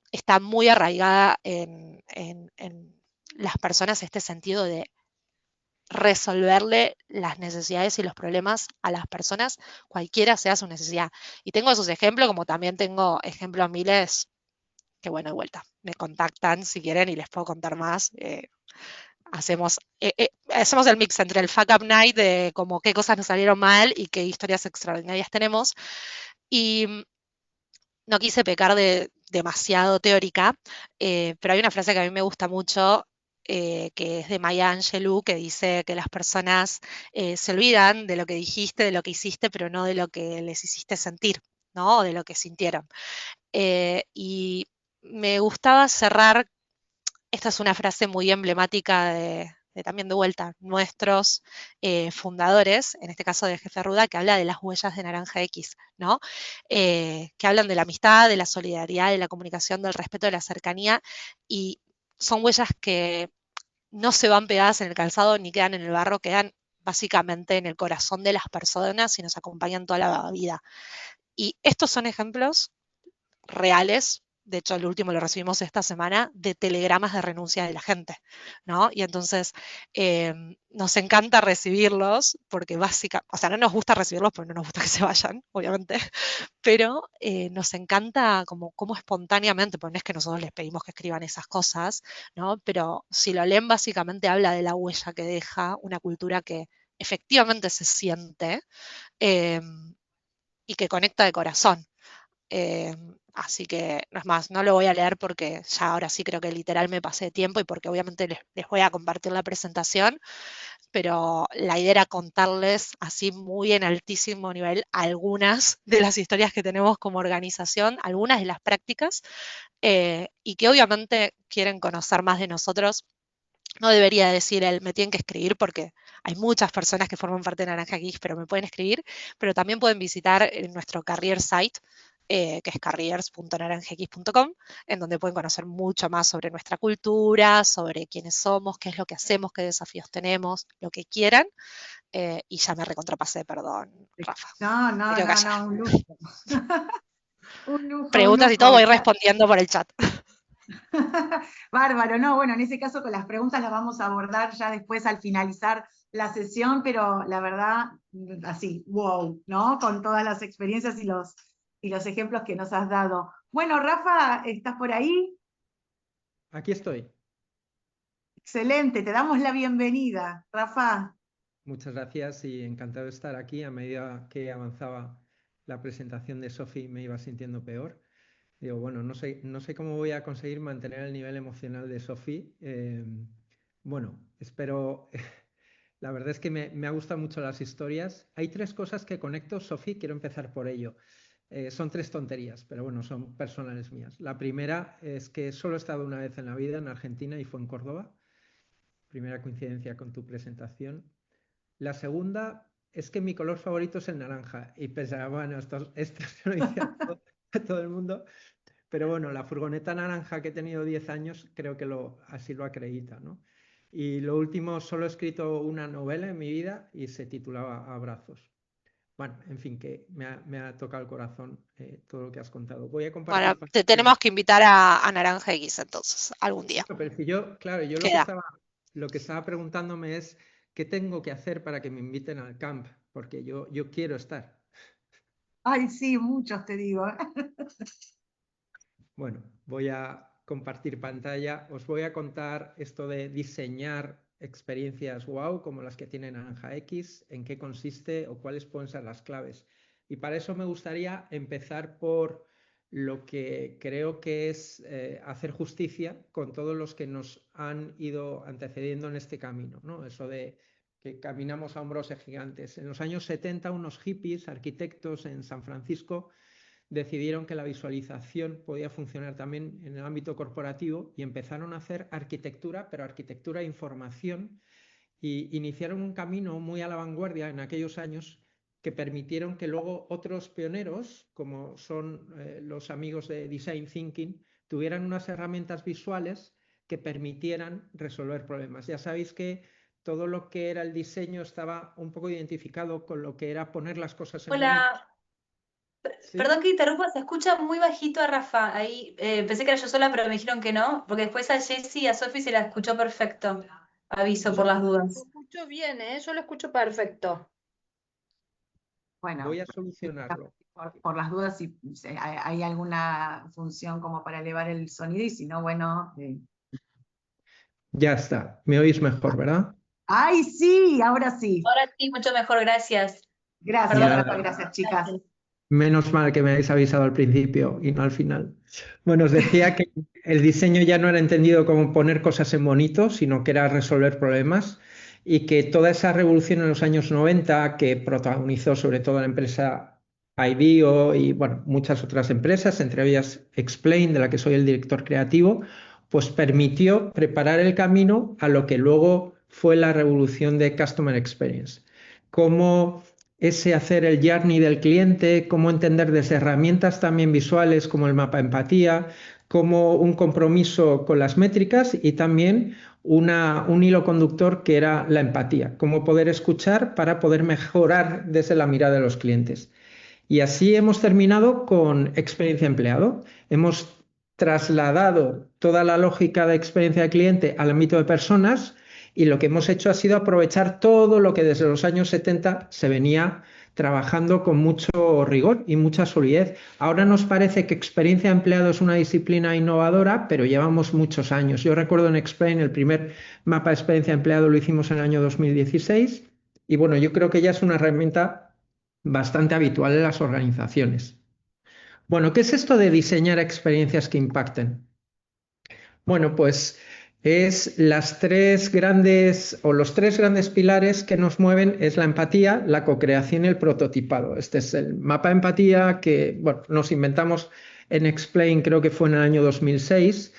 está muy arraigada en las personas este sentido de resolverle las necesidades y los problemas a las personas, cualquiera sea su necesidad. Y tengo esos ejemplos, como también tengo ejemplos miles que, bueno, de vuelta, me contactan si quieren y les puedo contar más. Hacemos el mix entre el fuck up night de como qué cosas nos salieron mal y qué historias extraordinarias tenemos. Y no quise pecar de demasiado teórica, pero hay una frase que a mí me gusta mucho, que es de Maya Angelou, que dice que las personas se olvidan de lo que dijiste, de lo que hiciste, pero no de lo que les hiciste sentir, ¿no? O de lo que sintieron. Y me gustaba cerrar, esta es una frase muy emblemática también de vuelta, nuestros fundadores, en este caso de Jefe Ruda, que habla de las huellas de Naranja X, ¿no? Que hablan de la amistad, de la solidaridad, de la comunicación, del respeto, de la cercanía, y son huellas que no se van pegadas en el calzado ni quedan en el barro, quedan básicamente en el corazón de las personas y nos acompañan toda la vida. Y estos son ejemplos reales, de hecho el último lo recibimos esta semana, de telegramas de renuncia de la gente, ¿no? Y entonces nos encanta recibirlos porque o sea, no nos gusta recibirlos porque no nos gusta que se vayan, obviamente, pero nos encanta como espontáneamente, porque no es que nosotros les pedimos que escriban esas cosas, ¿no? Pero si lo leen básicamente habla de la huella que deja una cultura que efectivamente se siente eh, y que conecta de corazón. Eh, Así que, no es más, no lo voy a leer porque ya ahora sí creo que literal me pasé de tiempo y porque obviamente les voy a compartir la presentación, pero la idea era contarles así muy en altísimo nivel algunas de las historias que tenemos como organización, algunas de las prácticas, y que obviamente quieren conocer más de nosotros. No debería decir el me tienen que escribir porque hay muchas personas que forman parte de Naranja Geeks, pero me pueden escribir, pero también pueden visitar nuestro career site, que es careers.naranjax.com, en donde pueden conocer mucho más sobre nuestra cultura, sobre quiénes somos, qué es lo que hacemos, qué desafíos tenemos, lo que quieran. Y ya me recontrapasé, perdón, Rafa. No, Me no, quedo no, callada. no, un lujo. Un lujo, un Preguntas y todo lujo. voy respondiendo por el chat. Bárbaro, no, bueno, en ese caso con las preguntas las vamos a abordar ya después al finalizar la sesión, pero la verdad, así, wow, ¿no? Con todas las experiencias y los ejemplos que nos has dado. Bueno, Rafa, ¿estás por ahí? Aquí estoy. Excelente, te damos la bienvenida. Rafa. Muchas gracias y encantado de estar aquí. A medida que avanzaba la presentación de Sofi me iba sintiendo peor. Digo, bueno, no sé cómo voy a conseguir mantener el nivel emocional de Sofi. Bueno, espero. La verdad es que me ha gustado mucho las historias. Hay tres cosas que conecto, Sofi, quiero empezar por ello. Son tres tonterías, pero bueno, son personales mías. La primera es que solo he estado una vez en la vida en Argentina y fue en Córdoba. Primera coincidencia con tu presentación. La segunda es que mi color favorito es el naranja. Y pensaba, bueno, esto se lo dice a todo el mundo. Pero bueno, la furgoneta naranja que he tenido 10 años, creo que así lo acredita, ¿no? Y lo último, solo he escrito una novela en mi vida y se titulaba Abrazos. Bueno, en fin, que me ha tocado el corazón todo lo que has contado. Voy a compartir Bueno, te pantalla. tenemos que invitar a Naranja X entonces, algún día. Pero si yo, claro, yo Queda. lo que estaba preguntándome es qué tengo que hacer para que me inviten al camp, porque yo quiero estar. Ay, sí, muchos te digo. Bueno, voy a compartir pantalla. Os voy a contar esto de diseñar experiencias wow, como las que tiene Naranja X, en qué consiste o cuáles pueden ser las claves. Y para eso me gustaría empezar por lo que creo que es hacer justicia con todos los que nos han ido antecediendo en este camino, ¿no? Eso de que caminamos a hombros de gigantes. En los años 70, unos hippies, arquitectos en San Francisco, decidieron que la visualización podía funcionar también en el ámbito corporativo y empezaron a hacer arquitectura, pero arquitectura de información, y iniciaron un camino muy a la vanguardia en aquellos años que permitieron que luego otros pioneros, como son los amigos de Design Thinking, tuvieran unas herramientas visuales que permitieran resolver problemas. Ya sabéis que todo lo que era el diseño estaba un poco identificado con lo que era poner las cosas en bonito. Hola, ¿Sí? perdón que interrumpa, se escucha muy bajito a Rafa. Ahí pensé que era yo sola, pero me dijeron que no, porque después a Jessy y a Sofi se la escuchó perfecto. Aviso por las Lo dudas. escucho bien, yo lo escucho perfecto. Bueno, Voy a solucionarlo. por las dudas si hay alguna función como para elevar el sonido, y si no, bueno. Ya está. Me oís mejor, ¿verdad? ¡Ay, sí! Ahora sí. Ahora sí, mucho mejor, gracias. Gracias, Perdón. Rafa, gracias, chicas. Menos mal que me habéis avisado al principio y no al final. Bueno, os decía que el diseño ya no era entendido como poner cosas en bonito, sino que era resolver problemas, y que toda esa revolución en los años 90, que protagonizó sobre todo la empresa IDEO y bueno, muchas otras empresas, entre ellas Explain, de la que soy el director creativo, pues permitió preparar el camino a lo que luego fue la revolución de Customer Experience. Cómo ese hacer el journey del cliente, cómo entender desde herramientas también visuales como el mapa empatía, como un compromiso con las métricas y también un hilo conductor que era la empatía, cómo poder escuchar para poder mejorar desde la mirada de los clientes. Y así hemos terminado con experiencia empleado. Hemos trasladado toda la lógica de experiencia de cliente al ámbito de personas, y lo que hemos hecho ha sido aprovechar todo lo que desde los años 70 se venía trabajando con mucho rigor y mucha solidez. Ahora nos parece que experiencia de empleado es una disciplina innovadora, pero llevamos muchos años. Yo recuerdo en Explain el primer mapa de experiencia de empleado lo hicimos en el año 2016, y bueno, yo creo que ya es una herramienta bastante habitual en las organizaciones. Bueno, ¿qué es esto de diseñar experiencias que impacten? Bueno, pues es los tres grandes pilares que nos mueven: es la empatía, la cocreación y el prototipado. Este es el mapa de empatía que bueno, nos inventamos en Explain, creo que fue en el año 2006.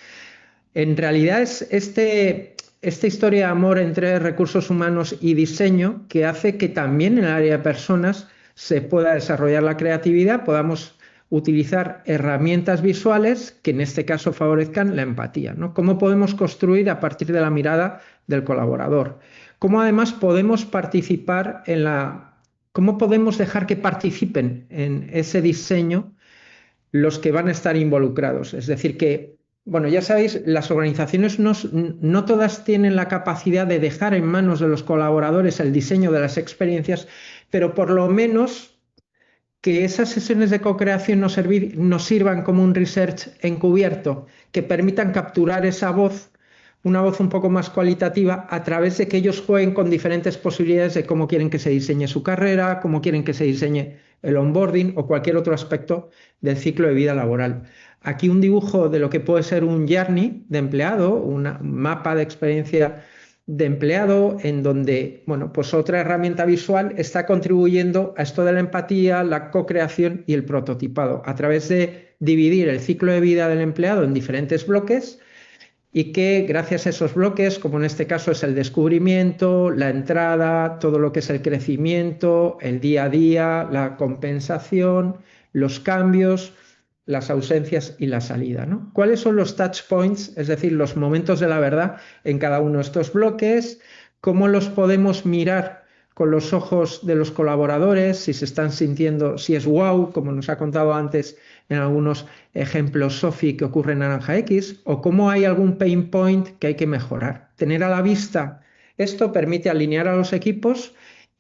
En realidad es esta historia de amor entre recursos humanos y diseño que hace que también en el área de personas se pueda desarrollar la creatividad, podamos utilizar herramientas visuales que en este caso favorezcan la empatía, ¿no? ¿Cómo podemos construir a partir de la mirada del colaborador? ¿Cómo además podemos participar cómo podemos dejar que participen en ese diseño los que van a estar involucrados? Es decir, que, bueno, ya sabéis, las organizaciones no todas tienen la capacidad de dejar en manos de los colaboradores el diseño de las experiencias, pero por lo menos que esas sesiones de co-creación nos sirvan como un research encubierto, que permitan capturar esa voz, una voz un poco más cualitativa, a través de que ellos jueguen con diferentes posibilidades de cómo quieren que se diseñe su carrera, cómo quieren que se diseñe el onboarding o cualquier otro aspecto del ciclo de vida laboral. Aquí un dibujo de lo que puede ser un journey de empleado, un mapa de experiencia de empleado, en donde, bueno, pues otra herramienta visual está contribuyendo a esto de la empatía, la co-creación y el prototipado, a través de dividir el ciclo de vida del empleado en diferentes bloques y que gracias a esos bloques, como en este caso es el descubrimiento, la entrada, todo lo que es el crecimiento, el día a día, la compensación, los cambios, las ausencias y la salida, ¿no? ¿Cuáles son los touch points, es decir, los momentos de la verdad en cada uno de estos bloques? ¿Cómo los podemos mirar con los ojos de los colaboradores? Si se están sintiendo, si es wow, como nos ha contado antes en algunos ejemplos Sofi que ocurre en Naranja X, o cómo hay algún pain point que hay que mejorar. Tener a la vista esto permite alinear a los equipos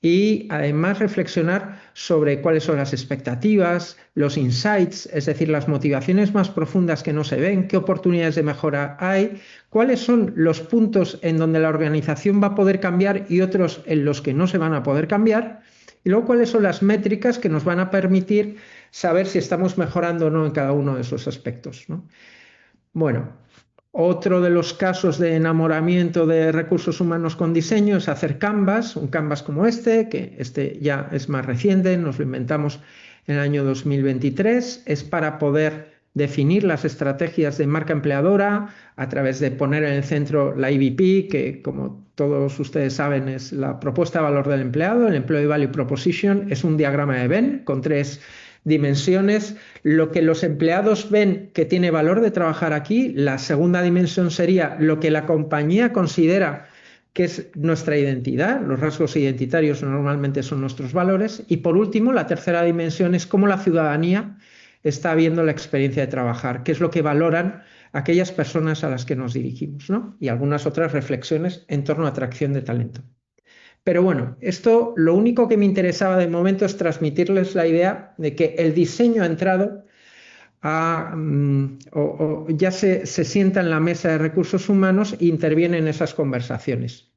y además reflexionar sobre cuáles son las expectativas, los insights, es decir, las motivaciones más profundas que no se ven, qué oportunidades de mejora hay, cuáles son los puntos en donde la organización va a poder cambiar y otros en los que no se van a poder cambiar, y luego cuáles son las métricas que nos van a permitir saber si estamos mejorando o no en cada uno de esos aspectos, ¿no? Bueno, otro de los casos de enamoramiento de recursos humanos con diseño es hacer Canvas, un Canvas como este, que este ya es más reciente, nos lo inventamos en el año 2023, es para poder definir las estrategias de marca empleadora a través de poner en el centro la EVP, que como todos ustedes saben es la propuesta de valor del empleado, el Employee Value Proposition, es un diagrama de Venn con 3 dimensiones. Lo que los empleados ven que tiene valor de trabajar aquí, la segunda dimensión sería lo que la compañía considera que es nuestra identidad, los rasgos identitarios normalmente son nuestros valores, y por último la tercera dimensión es cómo la ciudadanía está viendo la experiencia de trabajar, qué es lo que valoran aquellas personas a las que nos dirigimos, ¿no? Y algunas otras reflexiones en torno a atracción de talento. Pero bueno, esto lo único que me interesaba de momento es transmitirles la idea de que el diseño ha entrado ya se sienta en la mesa de recursos humanos e interviene en esas conversaciones.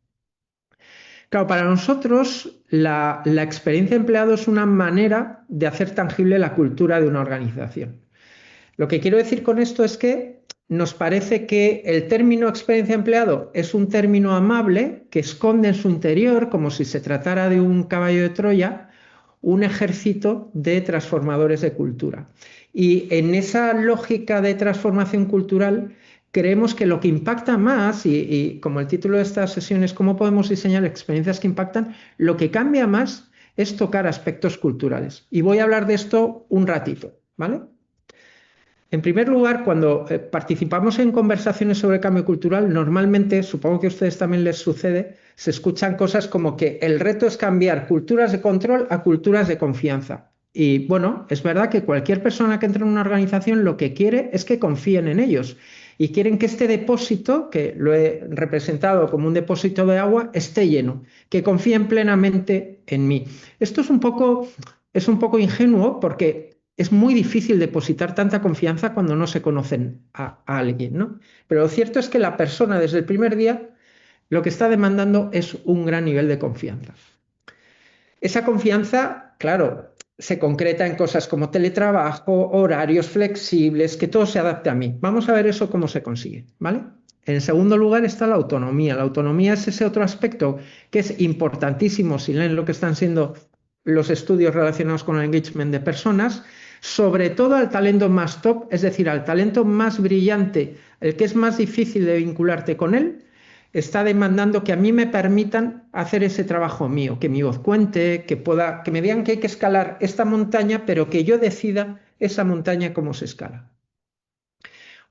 Claro, para nosotros la experiencia empleado es una manera de hacer tangible la cultura de una organización. Lo que quiero decir con esto es que nos parece que el término experiencia empleado es un término amable que esconde en su interior, como si se tratara de un caballo de Troya, un ejército de transformadores de cultura. Y en esa lógica de transformación cultural creemos que lo que impacta más, y como el título de esta sesión es cómo podemos diseñar experiencias que impactan, lo que cambia más es tocar aspectos culturales. Y voy a hablar de esto un ratito, ¿vale? En primer lugar, cuando participamos en conversaciones sobre cambio cultural, normalmente, supongo que a ustedes también les sucede, se escuchan cosas como que el reto es cambiar culturas de control a culturas de confianza. Y bueno, es verdad que cualquier persona que entra en una organización lo que quiere es que confíen en ellos y quieren que este depósito, que lo he representado como un depósito de agua, esté lleno, que confíen plenamente en mí. Esto es un poco ingenuo porque es muy difícil depositar tanta confianza cuando no se conocen a alguien, ¿no? Pero lo cierto es que la persona desde el primer día lo que está demandando es un gran nivel de confianza. Esa confianza, claro, se concreta en cosas como teletrabajo, horarios flexibles, que todo se adapte a mí. Vamos a ver eso cómo se consigue, ¿vale? En segundo lugar está la autonomía. La autonomía es ese otro aspecto que es importantísimo si leen lo que están siendo los estudios relacionados con el engagement de personas, sobre todo al talento más top, es decir, al talento más brillante, el que es más difícil de vincularte con él, está demandando que a mí me permitan hacer ese trabajo mío, que mi voz cuente, que me digan que hay que escalar esta montaña, pero que yo decida esa montaña cómo se escala.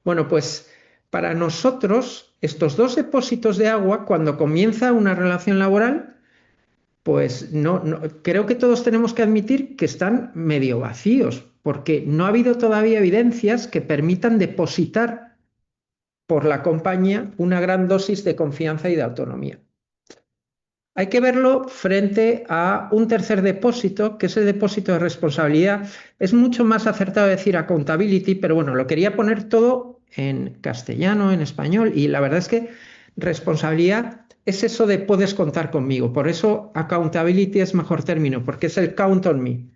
Bueno, pues para nosotros, estos dos depósitos de agua, cuando comienza una relación laboral, pues creo que todos tenemos que admitir que están medio vacíos, porque no ha habido todavía evidencias que permitan depositar por la compañía una gran dosis de confianza y de autonomía. Hay que verlo frente a un tercer depósito, que es el depósito de responsabilidad. Es mucho más acertado decir accountability, pero bueno, lo quería poner todo en castellano, en español, y la verdad es que responsabilidad es eso de puedes contar conmigo. Por eso accountability es mejor término, porque es el count on me.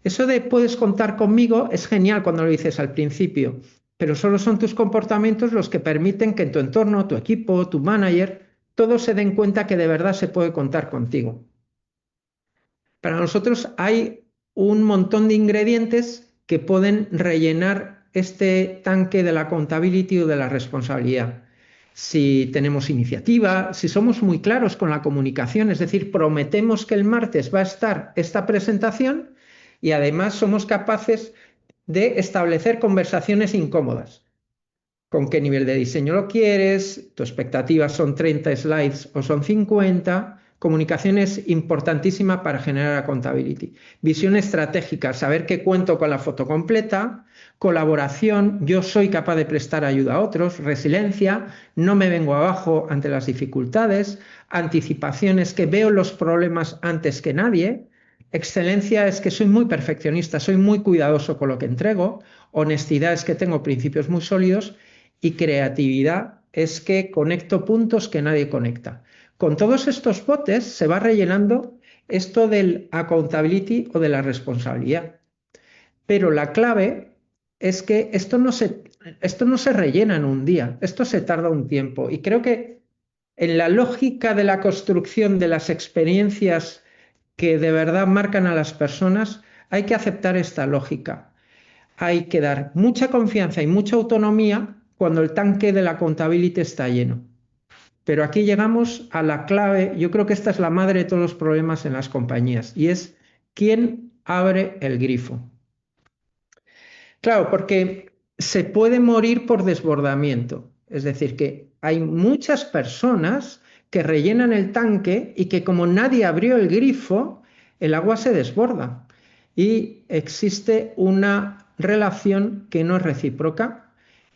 Eso de puedes contar conmigo es genial cuando lo dices al principio, pero solo son tus comportamientos los que permiten que en tu entorno, tu equipo, tu manager, todos se den cuenta que de verdad se puede contar contigo. Para nosotros hay un montón de ingredientes que pueden rellenar este tanque de la accountability o de la responsabilidad. si tenemos iniciativa, si somos muy claros con la comunicación, es decir, prometemos que el martes va a estar esta presentación y además somos capaces de establecer conversaciones incómodas. ¿Con qué nivel de diseño lo quieres? ¿Tu expectativa son 30 slides o son 50? Comunicación es importantísima para generar accountability. Visión estratégica, saber que cuento con la foto completa. Colaboración, yo soy capaz de prestar ayuda a otros. Resiliencia, no me vengo abajo ante las dificultades. Anticipación es que veo los problemas antes que nadie. Excelencia es que soy muy perfeccionista, soy muy cuidadoso con lo que entrego. Honestidad es que tengo principios muy sólidos. Y creatividad es que conecto puntos que nadie conecta. Con todos estos botes se va rellenando esto del accountability o de la responsabilidad. Pero la clave es que esto no se rellena en un día, esto se tarda un tiempo. Y creo que en la lógica de la construcción de las experiencias que de verdad marcan a las personas, hay que aceptar esta lógica. Hay que dar mucha confianza y mucha autonomía cuando el tanque de la accountability está lleno. Pero aquí llegamos a la clave, yo creo que esta es la madre de todos los problemas en las compañías, y es ¿quién abre el grifo? Claro, porque se puede morir por desbordamiento, es decir, que hay muchas personas que rellenan el tanque y que como nadie abrió el grifo, el agua se desborda y existe una relación que no es recíproca.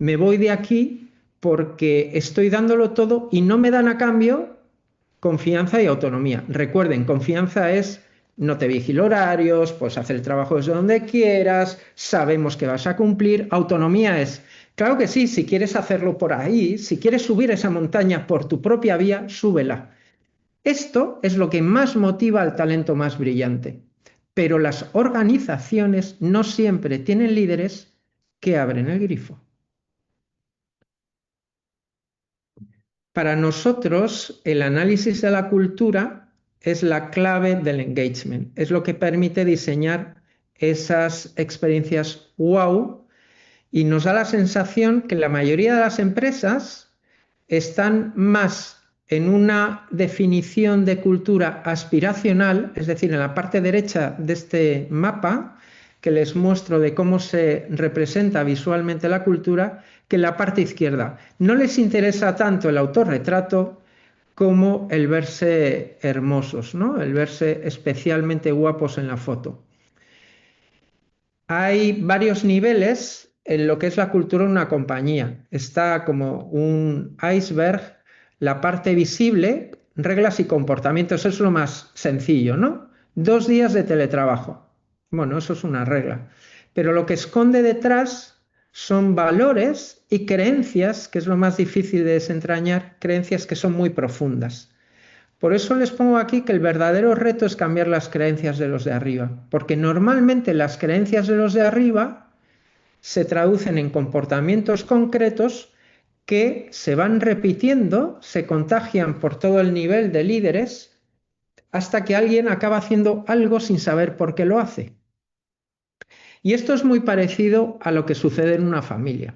Me voy de aquí porque estoy dándolo todo y no me dan a cambio confianza y autonomía. Recuerden, confianza es no te vigilo horarios, puedes hacer el trabajo desde donde quieras, sabemos que vas a cumplir. Autonomía es, claro que sí, si quieres hacerlo por ahí, si quieres subir esa montaña por tu propia vía, súbela. Esto es lo que más motiva al talento más brillante. Pero las organizaciones no siempre tienen líderes que abren el grifo. Para nosotros, el análisis de la cultura es la clave del engagement, es lo que permite diseñar esas experiencias wow y nos da la sensación que la mayoría de las empresas están más en una definición de cultura aspiracional, es decir, en la parte derecha de este mapa que les muestro de cómo se representa visualmente la cultura, que en la parte izquierda. No les interesa tanto el autorretrato como el verse hermosos, ¿no? El verse especialmente guapos en la foto. Hay varios niveles en lo que es la cultura de una compañía. Está como un iceberg, la parte visible, reglas y comportamientos, eso es lo más sencillo, ¿no? 2 días de teletrabajo. Bueno, eso es una regla. Pero lo que esconde detrás son valores y creencias, que es lo más difícil de desentrañar, creencias que son muy profundas. Por eso les pongo aquí que el verdadero reto es cambiar las creencias de los de arriba, porque normalmente las creencias de los de arriba se traducen en comportamientos concretos que se van repitiendo, se contagian por todo el nivel de líderes, hasta que alguien acaba haciendo algo sin saber por qué lo hace. Y esto es muy parecido a lo que sucede en una familia.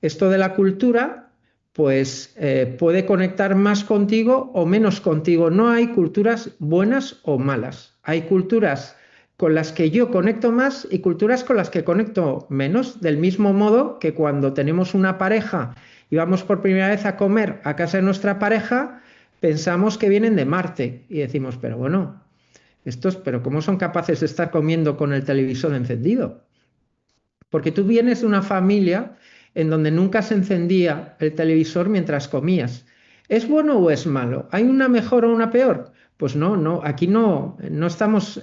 Esto de la cultura, pues puede conectar más contigo o menos contigo. No hay culturas buenas o malas. Hay culturas con las que yo conecto más y culturas con las que conecto menos. Del mismo modo que cuando tenemos una pareja y vamos por primera vez a comer a casa de nuestra pareja, pensamos que vienen de Marte y decimos, pero bueno, pero ¿cómo son capaces de estar comiendo con el televisor encendido? Porque tú vienes de una familia en donde nunca se encendía el televisor mientras comías. ¿Es bueno o es malo? ¿Hay una mejor o una peor? Pues no, aquí no estamos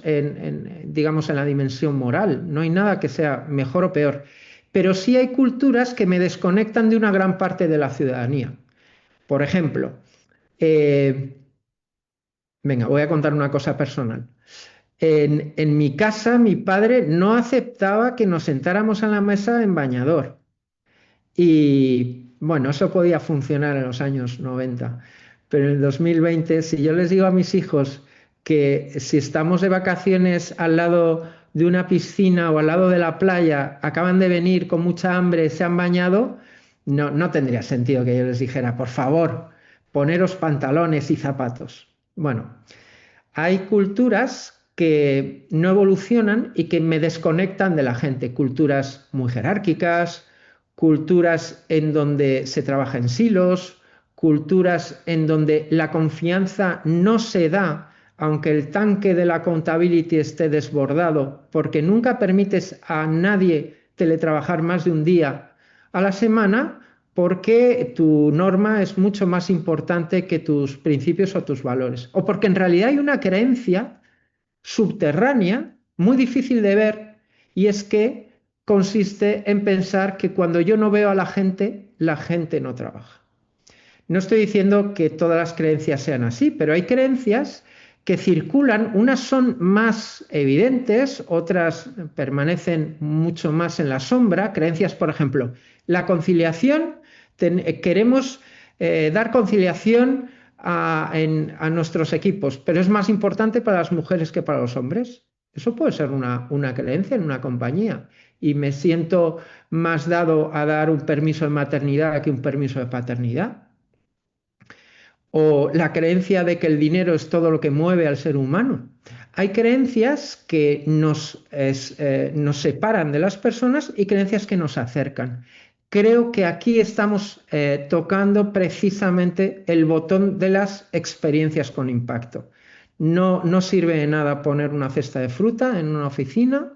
digamos, en la dimensión moral, no hay nada que sea mejor o peor. Pero sí hay culturas que me desconectan de una gran parte de la ciudadanía. Por ejemplo, venga, voy a contar una cosa personal. En mi casa, mi padre no aceptaba que nos sentáramos a la mesa en bañador. Y bueno, eso podía funcionar en los años 90. Pero en el 2020, si yo les digo a mis hijos que si estamos de vacaciones al lado de una piscina o al lado de la playa, acaban de venir con mucha hambre, se han bañado, no tendría sentido que yo les dijera, por favor, poneros pantalones y zapatos. Bueno, hay culturas que no evolucionan y que me desconectan de la gente, culturas muy jerárquicas, culturas en donde se trabaja en silos, culturas en donde la confianza no se da aunque el tanque de la accountability esté desbordado, porque nunca permites a nadie teletrabajar más de un día a la semana, porque tu norma es mucho más importante que tus principios o tus valores, o porque en realidad hay una creencia subterránea muy difícil de ver, y es que consiste en pensar que cuando yo no veo a la gente no trabaja. No estoy diciendo que todas las creencias sean así, pero hay creencias que circulan, unas son más evidentes, otras permanecen mucho más en la sombra. Creencias, por ejemplo, la conciliación, queremos dar conciliación a nuestros equipos, pero es más importante para las mujeres que para los hombres. Eso puede ser una creencia en una compañía, y me siento más dado a dar un permiso de maternidad que un permiso de paternidad. O la creencia de que el dinero es todo lo que mueve al ser humano. Hay creencias que nos separan de las personas y creencias que nos acercan. Creo que aquí estamos tocando precisamente el botón de las experiencias con impacto. No sirve de nada poner una cesta de fruta en una oficina,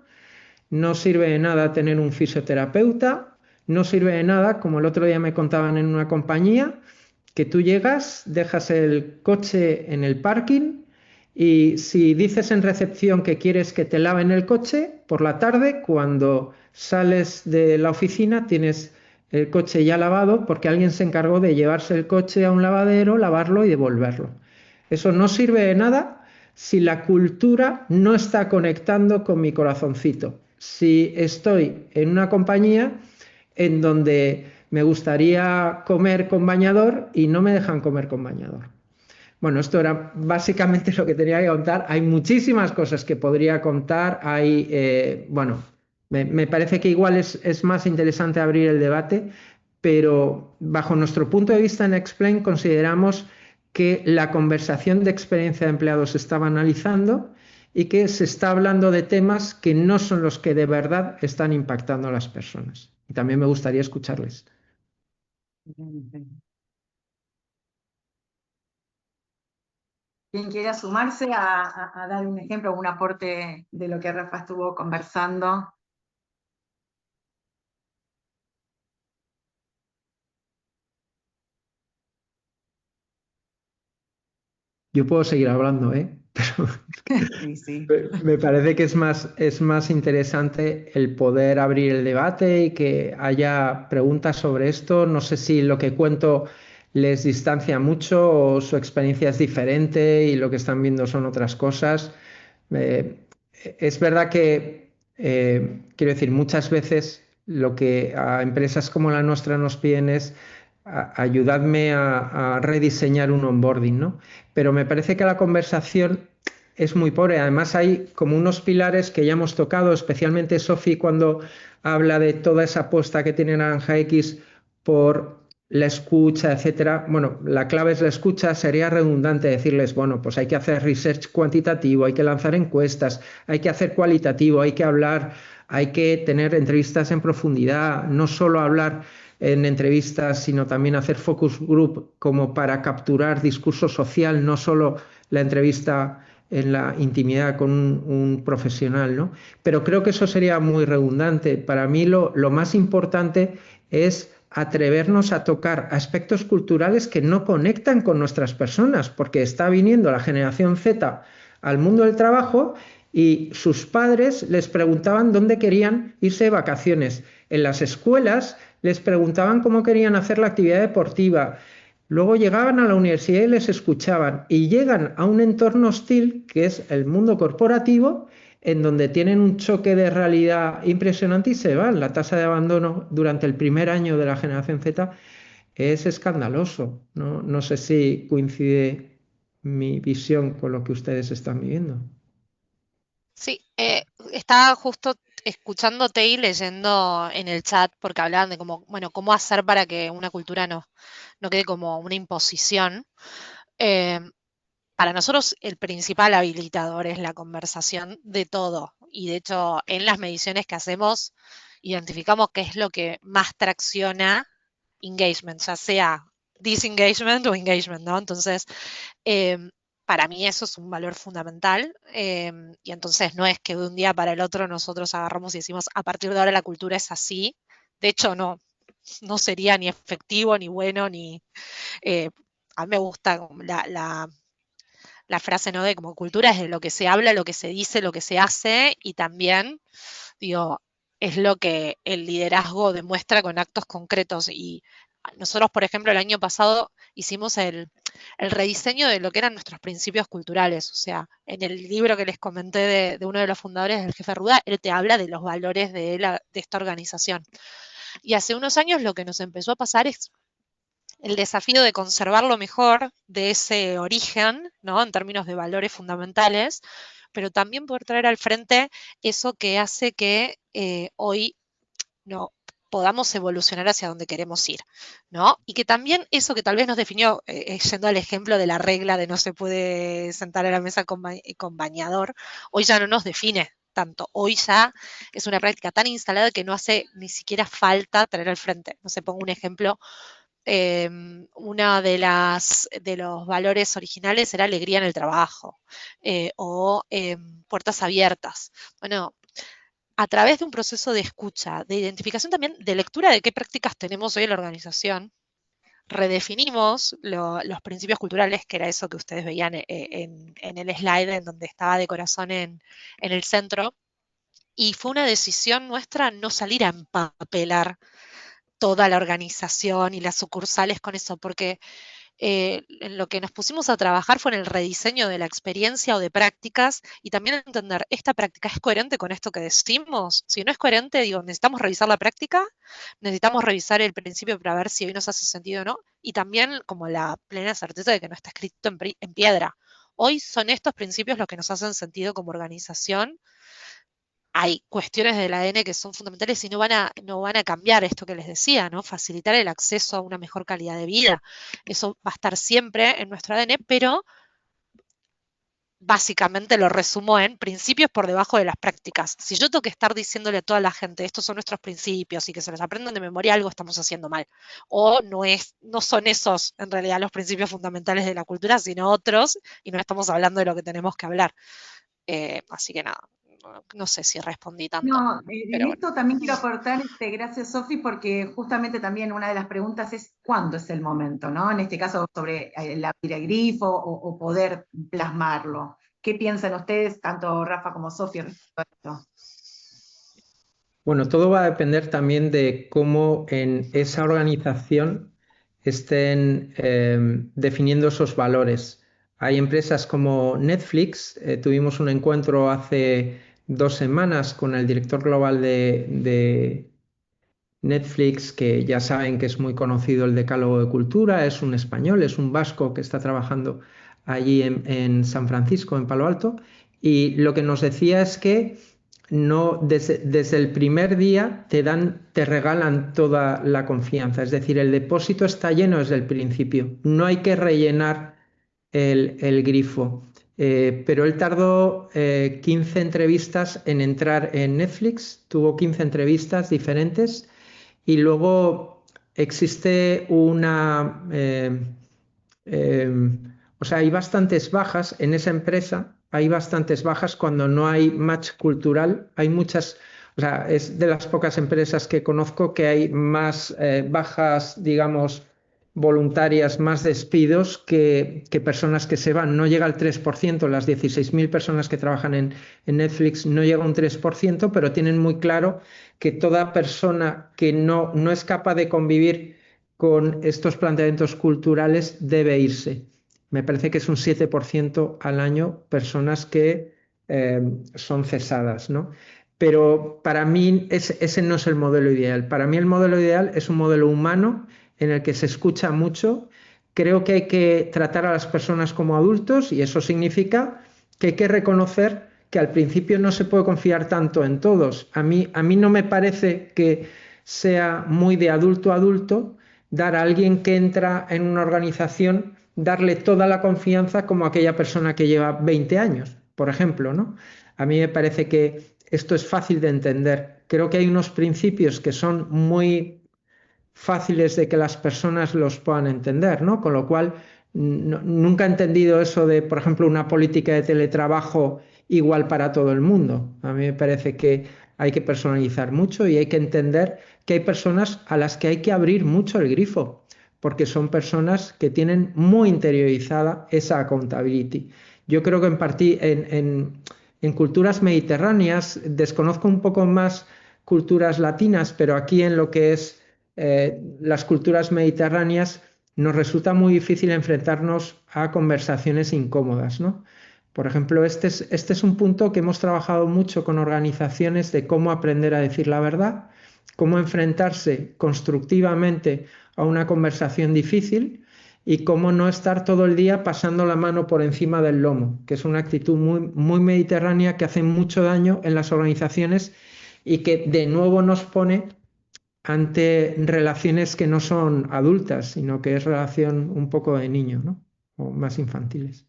no sirve de nada tener un fisioterapeuta, no sirve de nada, como el otro día me contaban en una compañía, que tú llegas, dejas el coche en el parking y si dices en recepción que quieres que te laven el coche, por la tarde, cuando sales de la oficina, tienes el coche ya lavado porque alguien se encargó de llevarse el coche a un lavadero, lavarlo y devolverlo. Eso no sirve de nada si la cultura no está conectando con mi corazoncito. Si estoy en una compañía en donde me gustaría comer con bañador y no me dejan comer con bañador. Bueno, esto era básicamente lo que tenía que contar. Hay muchísimas cosas que podría contar. Bueno, me parece que igual es más interesante abrir el debate, pero bajo nuestro punto de vista en Explain consideramos que la conversación de experiencia de empleados se está banalizando y que se está hablando de temas que no son los que de verdad están impactando a las personas. Y también me gustaría escucharles. Quien quiera sumarse a dar un ejemplo o un aporte de lo que Rafa estuvo conversando. Yo puedo seguir hablando, pero Sí. me parece que es más interesante el poder abrir el debate y que haya preguntas sobre esto. No sé si lo que cuento les distancia mucho o su experiencia es diferente y lo que están viendo son otras cosas. Es verdad que, quiero decir, muchas veces lo que a empresas como la nuestra nos piden es ayudadme a rediseñar un onboarding, ¿no? Pero me parece que la conversación es muy pobre. Además hay como unos pilares que ya hemos tocado, especialmente Sofi cuando habla de toda esa apuesta que tiene Naranja X por la escucha, etcétera. Bueno, la clave es la escucha. Sería redundante decirles, bueno, pues hay que hacer research cuantitativo, hay que lanzar encuestas, hay que hacer cualitativo, hay que hablar, hay que tener entrevistas en profundidad, no solo hablar en entrevistas, sino también hacer focus group como para capturar discurso social, no solo la entrevista en la intimidad con un profesional, ¿no? Pero creo que eso sería muy redundante. Para mí lo más importante es atrevernos a tocar aspectos culturales que no conectan con nuestras personas, porque está viniendo la generación Z al mundo del trabajo y sus padres les preguntaban dónde querían irse de vacaciones. En las escuelas les preguntaban cómo querían hacer la actividad deportiva. Luego llegaban a la universidad y les escuchaban y llegan a un entorno hostil que es el mundo corporativo, en donde tienen un choque de realidad impresionante y se van. La tasa de abandono durante el primer año de la generación Z es escandaloso. No sé si coincide mi visión con lo que ustedes están viviendo. Sí, estaba justo escuchándote y leyendo en el chat, porque hablaban de cómo, bueno, cómo hacer para que una cultura no quede como una imposición. Eh, para nosotros el principal habilitador es la conversación de todo. Y de hecho, en las mediciones que hacemos, identificamos qué es lo que más tracciona engagement, ya sea disengagement o engagement, ¿no? Entonces, para mí eso es un valor fundamental, y entonces no es que de un día para el otro nosotros agarramos y decimos, a partir de ahora la cultura es así. De hecho, no sería ni efectivo, ni bueno, ni... a mí me gusta la frase, ¿no? De como cultura es de lo que se habla, lo que se dice, lo que se hace, y también, digo, es lo que el liderazgo demuestra con actos concretos. Y nosotros, por ejemplo, el año pasado hicimos el rediseño de lo que eran nuestros principios culturales. O sea, en el libro que les comenté de uno de los fundadores, del jefe Ruda, él te habla de los valores de esta organización. Y hace unos años lo que nos empezó a pasar es el desafío de conservar lo mejor de ese origen, ¿no? En términos de valores fundamentales, pero también poder traer al frente eso que hace que hoy no podamos evolucionar hacia donde queremos ir, ¿no? Y que también eso que tal vez nos definió, yendo al ejemplo de la regla de no se puede sentar a la mesa con bañador, hoy ya no nos define tanto. Hoy ya es una práctica tan instalada que no hace ni siquiera falta traer al frente. No sé, pongo un ejemplo. Una de los valores originales era alegría en el trabajo, o puertas abiertas. Bueno, a través de un proceso de escucha, de identificación también, de lectura de qué prácticas tenemos hoy en la organización, redefinimos los principios culturales, que era eso que ustedes veían en el slide, en donde estaba de corazón en el centro, y fue una decisión nuestra no salir a empapelar toda la organización y las sucursales con eso, porque en lo que nos pusimos a trabajar fue en el rediseño de la experiencia o de prácticas, y también entender, ¿esta práctica es coherente con esto que decimos? Si no es coherente, digo, necesitamos revisar la práctica, necesitamos revisar el principio para ver si hoy nos hace sentido o no, y también como la plena certeza de que no está escrito en piedra. Hoy son estos principios los que nos hacen sentido como organización. Hay cuestiones del ADN que son fundamentales y no van a cambiar esto que les decía, ¿no? Facilitar el acceso a una mejor calidad de vida. Eso va a estar siempre en nuestro ADN, pero básicamente lo resumo en principios por debajo de las prácticas. Si yo tengo que estar diciéndole a toda la gente, estos son nuestros principios y que se los aprendan de memoria, algo estamos haciendo mal. O no son esos en realidad los principios fundamentales de la cultura, sino otros, y no estamos hablando de lo que tenemos que hablar. Así que nada, no sé si respondí tanto. No, en pero bueno. esto también quiero aportar, gracias Sofi, porque justamente también una de las preguntas es ¿cuándo es el momento? ¿No? En este caso sobre el abrir el grifo o poder plasmarlo. ¿Qué piensan ustedes, tanto Rafa como Sofi, respecto a esto? Bueno, todo va a depender también de cómo en esa organización estén definiendo esos valores. Hay empresas como Netflix, tuvimos un encuentro hace 2 semanas con el director global de Netflix, que ya saben que es muy conocido el Decálogo de Cultura, es un español, es un vasco que está trabajando allí en San Francisco, en Palo Alto, y lo que nos decía es que no, desde el primer día te regalan toda la confianza, es decir, el depósito está lleno desde el principio, no hay que rellenar el grifo. Pero él tardó 15 entrevistas en entrar en Netflix, tuvo 15 entrevistas diferentes, y luego existe o sea, hay bastantes bajas en esa empresa, hay bastantes bajas cuando no hay match cultural, hay muchas, o sea, es de las pocas empresas que conozco que hay más bajas, digamos, voluntarias, más despidos que personas que se van. No llega al 3%, las 16.000 personas que trabajan en Netflix no llega a un 3%, pero tienen muy claro que toda persona que no es capaz de convivir con estos planteamientos culturales debe irse. Me parece que es un 7% al año personas que son cesadas, ¿no? Pero para mí ese no es el modelo ideal. Para mí el modelo ideal es un modelo humano en el que se escucha mucho. Creo que hay que tratar a las personas como adultos, y eso significa que hay que reconocer que al principio no se puede confiar tanto en todos. A mí no me parece que sea muy de adulto a adulto dar a alguien que entra en una organización, darle toda la confianza como a aquella persona que lleva 20 años, por ejemplo, ¿no? A mí me parece que esto es fácil de entender. Creo que hay unos principios que son muy fáciles de que las personas los puedan entender, ¿no? Con lo cual, nunca he entendido eso de, por ejemplo, una política de teletrabajo igual para todo el mundo. A mí me parece que hay que personalizar mucho y hay que entender que hay personas a las que hay que abrir mucho el grifo, porque son personas que tienen muy interiorizada esa accountability. Yo creo que en culturas mediterráneas, desconozco un poco más culturas latinas, pero aquí en lo que es las culturas mediterráneas nos resulta muy difícil enfrentarnos a conversaciones incómodas, ¿no? Por ejemplo, este es un punto que hemos trabajado mucho con organizaciones de cómo aprender a decir la verdad, cómo enfrentarse constructivamente a una conversación difícil y cómo no estar todo el día pasando la mano por encima del lomo, que es una actitud muy mediterránea que hace mucho daño en las organizaciones y que de nuevo nos pone ante relaciones que no son adultas, sino que es relación un poco de niño, ¿no? O más infantiles.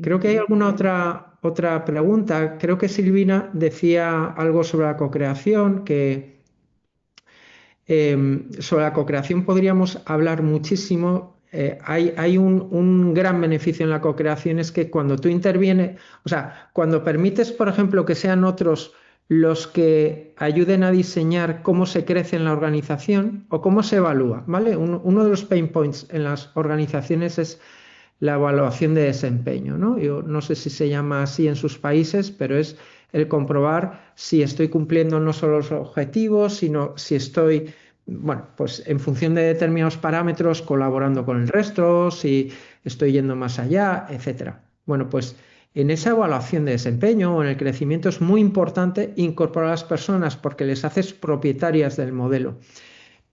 Creo que hay alguna otra pregunta. Creo que Silvina decía algo sobre la cocreación, que sobre la cocreación podríamos hablar muchísimo. Hay un gran beneficio en la cocreación, es que cuando tú intervienes, o sea, cuando permites, por ejemplo, que sean otros los que ayuden a diseñar cómo se crece en la organización o cómo se evalúa, ¿vale? Uno de los pain points en las organizaciones es la evaluación de desempeño, ¿no? Yo no sé si se llama así en sus países, pero es el comprobar si estoy cumpliendo no solo los objetivos, sino si estoy, bueno, pues en función de determinados parámetros colaborando con el resto, si estoy yendo más allá, etcétera. Bueno, pues en esa evaluación de desempeño o en el crecimiento es muy importante incorporar a las personas porque les haces propietarias del modelo.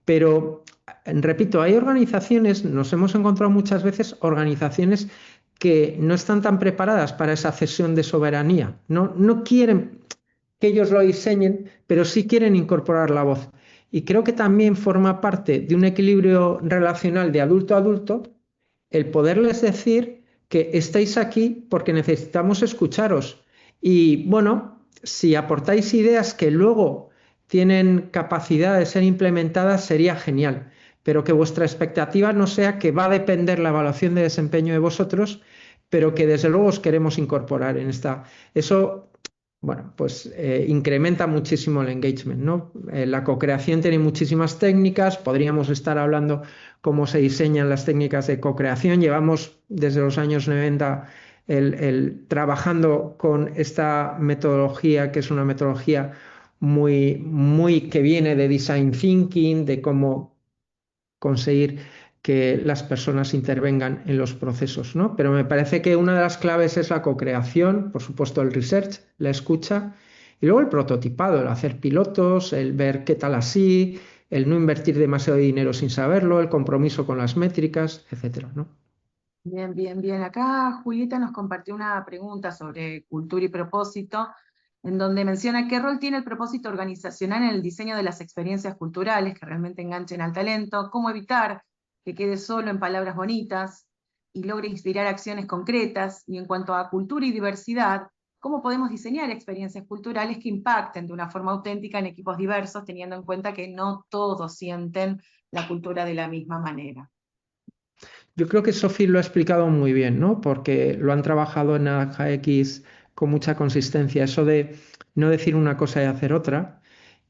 Pero, repito, hay organizaciones, nos hemos encontrado muchas veces organizaciones que no están tan preparadas para esa cesión de soberanía. No quieren que ellos lo diseñen, pero sí quieren incorporar la voz. Y creo que también forma parte de un equilibrio relacional de adulto a adulto el poderles decir que estáis aquí porque necesitamos escucharos. Y bueno, si aportáis ideas que luego tienen capacidad de ser implementadas, sería genial. Pero que vuestra expectativa no sea que va a depender la evaluación de desempeño de vosotros, pero que desde luego os queremos incorporar en esta. Eso, bueno, pues incrementa muchísimo el engagement, ¿no? La cocreación tiene muchísimas técnicas, podríamos estar hablando cómo se diseñan las técnicas de cocreación. Llevamos desde los años 90 trabajando con esta metodología, que es una metodología muy que viene de design thinking, de cómo conseguir que las personas intervengan en los procesos, ¿no? Pero me parece que una de las claves es la cocreación, por supuesto el research, la escucha, y luego el prototipado, el hacer pilotos, el ver qué tal así, el no invertir demasiado dinero sin saberlo, el compromiso con las métricas, etcétera, ¿no? Bien, bien, bien. Acá Julieta nos compartió una pregunta sobre cultura y propósito, en donde menciona qué rol tiene el propósito organizacional en el diseño de las experiencias culturales que realmente enganchen al talento, cómo evitar que quede solo en palabras bonitas y logre inspirar acciones concretas, y en cuanto a cultura y diversidad, cómo podemos diseñar experiencias culturales que impacten de una forma auténtica en equipos diversos, teniendo en cuenta que no todos sienten la cultura de la misma manera. Yo creo que Sophie lo ha explicado muy bien, ¿no? Porque lo han trabajado en Naranja X con mucha consistencia, eso de no decir una cosa y hacer otra.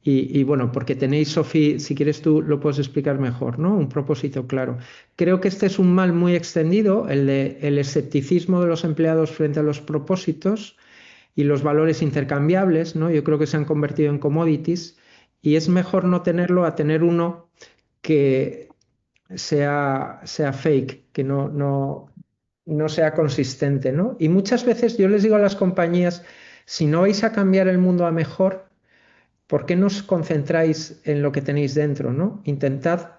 Y bueno, porque tenéis, Sophie, si quieres tú lo puedes explicar mejor, ¿no? Un propósito claro. Creo que este es un mal muy extendido, el de el escepticismo de los empleados frente a los propósitos y los valores intercambiables, ¿no? Yo creo que se han convertido en commodities y es mejor no tenerlo a tener uno que sea fake, que no sea consistente, ¿no? Y muchas veces yo les digo a las compañías, si no vais a cambiar el mundo a mejor, ¿por qué no os concentráis en lo que tenéis dentro, ¿no? Intentad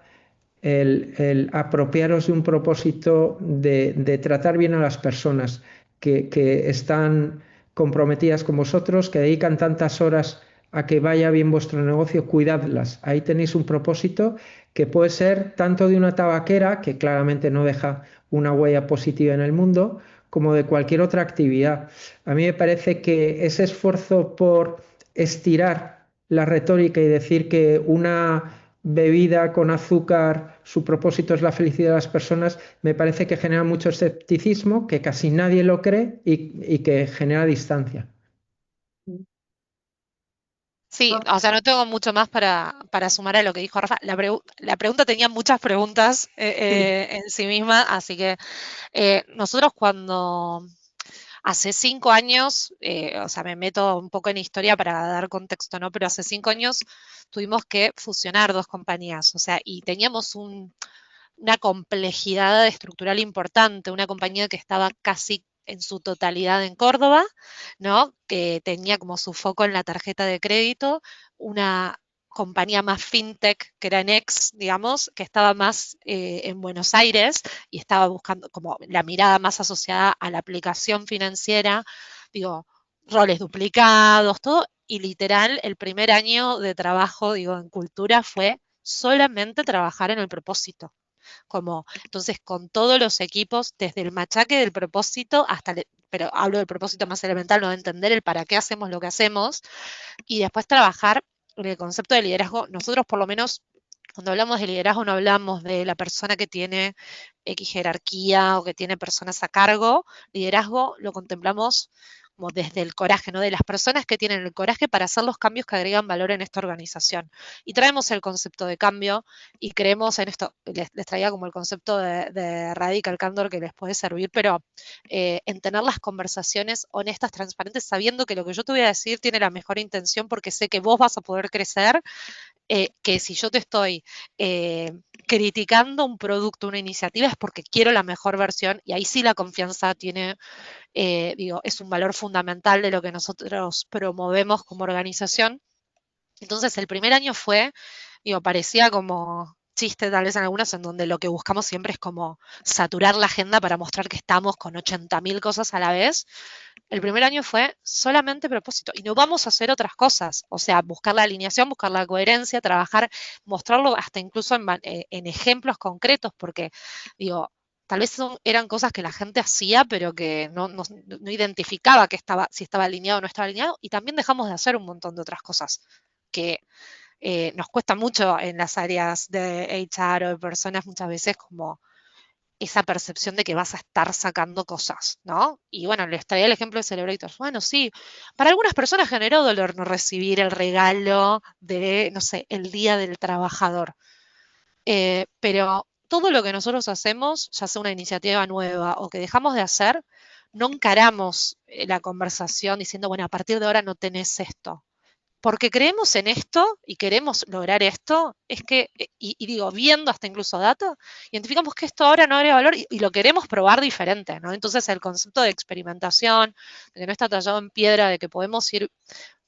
el apropiaros de un propósito de tratar bien a las personas que están comprometidas con vosotros, que dedican tantas horas a que vaya bien vuestro negocio, cuidadlas. Ahí tenéis un propósito que puede ser tanto de una tabaquera, que claramente no deja una huella positiva en el mundo, como de cualquier otra actividad. A mí me parece que ese esfuerzo por estirar la retórica y decir que una bebida con azúcar, su propósito es la felicidad de las personas, me parece que genera mucho escepticismo, que casi nadie lo cree y que genera distancia. Sí, o sea, no tengo mucho más para sumar a lo que dijo Rafa. La pregunta tenía muchas preguntas en sí misma, así que nosotros cuando hace 5 años, o sea, me meto un poco en historia para dar contexto, ¿no? Pero hace 5 años tuvimos que fusionar dos compañías, o sea, y teníamos una complejidad estructural importante, una compañía que estaba casi en su totalidad en Córdoba, ¿no? Que tenía como su foco en la tarjeta de crédito, una compañía más fintech, que era Nex, digamos, que estaba más en Buenos Aires y estaba buscando como la mirada más asociada a la aplicación financiera, digo, roles duplicados, todo, y literal, el primer año de trabajo, digo, en cultura fue solamente trabajar en el propósito. Como, entonces, con todos los equipos, desde el machaque del propósito hasta, pero hablo del propósito más elemental, no de entender el para qué hacemos lo que hacemos, y después trabajar en el concepto de liderazgo. Nosotros, por lo menos, cuando hablamos de liderazgo, no hablamos de la persona que tiene X jerarquía o que tiene personas a cargo. Liderazgo lo contemplamos como desde el coraje, ¿no? De las personas que tienen el coraje para hacer los cambios que agregan valor en esta organización. Y traemos el concepto de cambio y creemos en esto, les traía como el concepto de Radical Candor que les puede servir, pero en tener las conversaciones honestas, transparentes, sabiendo que lo que yo te voy a decir tiene la mejor intención porque sé que vos vas a poder crecer, que si yo te estoy criticando un producto, una iniciativa, es porque quiero la mejor versión y ahí sí la confianza tiene, digo, es un valor fundamental de lo que nosotros promovemos como organización. Entonces el primer año fue, digo, parecía como chiste tal vez en algunas, en donde lo que buscamos siempre es como saturar la agenda para mostrar que estamos con 80.000 cosas a la vez. El primer año fue solamente propósito y no vamos a hacer otras cosas, o sea, buscar la alineación, buscar la coherencia, trabajar, mostrarlo hasta incluso en ejemplos concretos, porque digo, tal vez eran cosas que la gente hacía, pero que no identificaba que estaba, si estaba alineado o no estaba alineado, y también dejamos de hacer un montón de otras cosas que nos cuesta mucho en las áreas de HR o de personas muchas veces como esa percepción de que vas a estar sacando cosas, ¿no? Y bueno, les traía el ejemplo de Celebrators. Bueno, sí, para algunas personas generó dolor no recibir el regalo de, no sé, el Día del Trabajador. Pero todo lo que nosotros hacemos, ya sea una iniciativa nueva o que dejamos de hacer, no encaramos la conversación diciendo, bueno, a partir de ahora no tenés esto. Porque creemos en esto y queremos lograr esto, es que, y digo, viendo hasta incluso datos, identificamos que esto ahora no agrega valor y lo queremos probar diferente, ¿no? Entonces el concepto de experimentación, de que no está tallado en piedra, de que podemos ir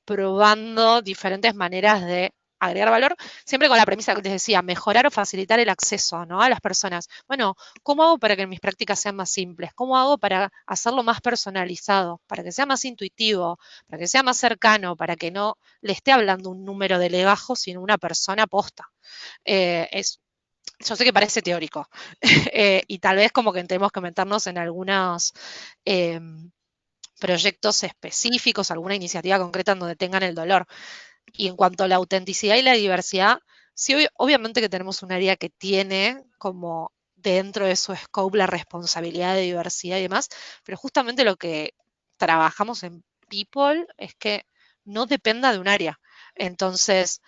probando diferentes maneras de agregar valor, siempre con la premisa que les decía, mejorar o facilitar el acceso, ¿no? A las personas. Bueno, ¿cómo hago para que mis prácticas sean más simples? ¿Cómo hago para hacerlo más personalizado? Para que sea más intuitivo, para que sea más cercano, para que no le esté hablando un número de legajo, sino una persona posta. Yo sé que parece teórico y tal vez como que tenemos que meternos en algunos proyectos específicos, alguna iniciativa concreta en donde tengan el dolor. Y en cuanto a la autenticidad y la diversidad, sí, obviamente que tenemos un área que tiene como dentro de su scope la responsabilidad de diversidad y demás, pero justamente lo que trabajamos en People es que no dependa de un área. Entonces,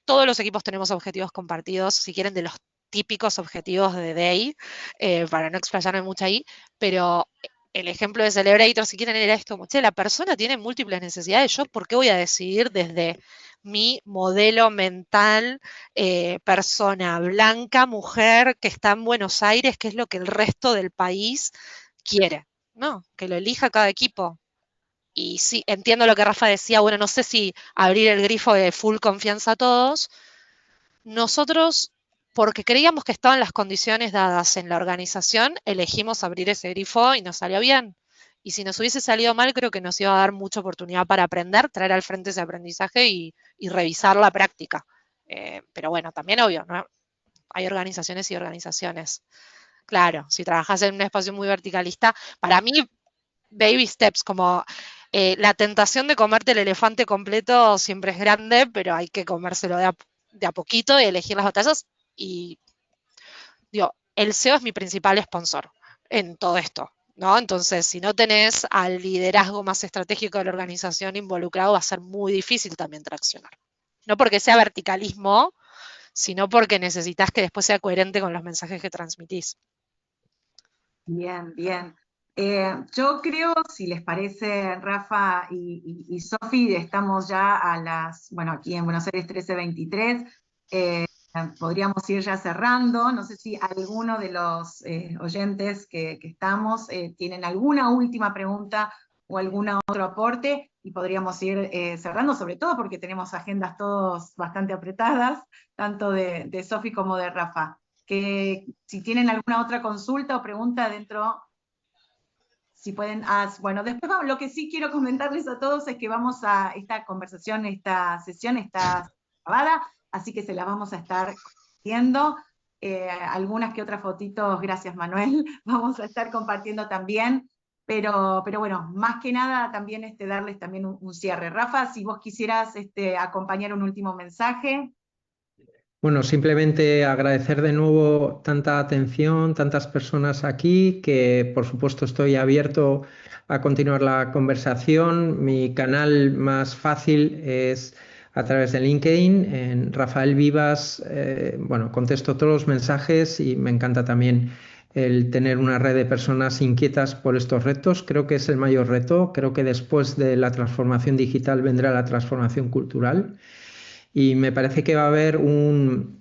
todos los equipos tenemos objetivos compartidos, si quieren, de los típicos objetivos de Day, para no explayarme mucho ahí, pero el ejemplo de Celebrator, si quieren, era esto, como, che, la persona tiene múltiples necesidades, yo por qué voy a decidir desde mi modelo mental, persona blanca, mujer, que está en Buenos Aires, qué es lo que el resto del país quiere, ¿no? Que lo elija cada equipo. Y sí, entiendo lo que Rafa decía, bueno, no sé si abrir el grifo de full confianza a todos. Nosotros, porque creíamos que estaban las condiciones dadas en la organización, elegimos abrir ese grifo y nos salió bien. Y si nos hubiese salido mal, creo que nos iba a dar mucha oportunidad para aprender, traer al frente ese aprendizaje y revisar la práctica. Pero bueno, también obvio, ¿no? Hay organizaciones y organizaciones. Claro, si trabajas en un espacio muy verticalista, para mí, baby steps, como la tentación de comerte el elefante completo siempre es grande, pero hay que comérselo de a poquito y elegir las batallas. Y digo, el SEO es mi principal sponsor en todo esto, ¿no? Entonces, si no tenés al liderazgo más estratégico de la organización involucrado, va a ser muy difícil también traccionar. No porque sea verticalismo, sino porque necesitas que después sea coherente con los mensajes que transmitís. Bien, bien. Yo creo, si les parece, Rafa y Sofi, estamos ya a las, bueno, aquí en Buenos Aires 13:23, podríamos ir ya cerrando. No sé si alguno de los oyentes que estamos tienen alguna última pregunta o algún otro aporte, y podríamos ir cerrando, sobre todo porque tenemos agendas todos bastante apretadas, tanto de Sofi como de Rafa. Que si tienen alguna otra consulta o pregunta dentro, si pueden, bueno, después lo que sí quiero comentarles a todos es que vamos a, esta conversación, esta sesión está grabada, así que se la vamos a estar compartiendo, algunas que otras fotitos, gracias Manuel, vamos a estar compartiendo también, pero bueno, más que nada también darles también un cierre. Rafa, si vos quisieras acompañar un último mensaje. Bueno, simplemente agradecer de nuevo tanta atención, tantas personas aquí, que por supuesto estoy abierto a continuar la conversación. Mi canal más fácil es a través de LinkedIn, en Rafael Vivas. Bueno, contesto todos los mensajes y me encanta también el tener una red de personas inquietas por estos retos. Creo que es el mayor reto. Creo que después de la transformación digital vendrá la transformación cultural. Y me parece que va a haber un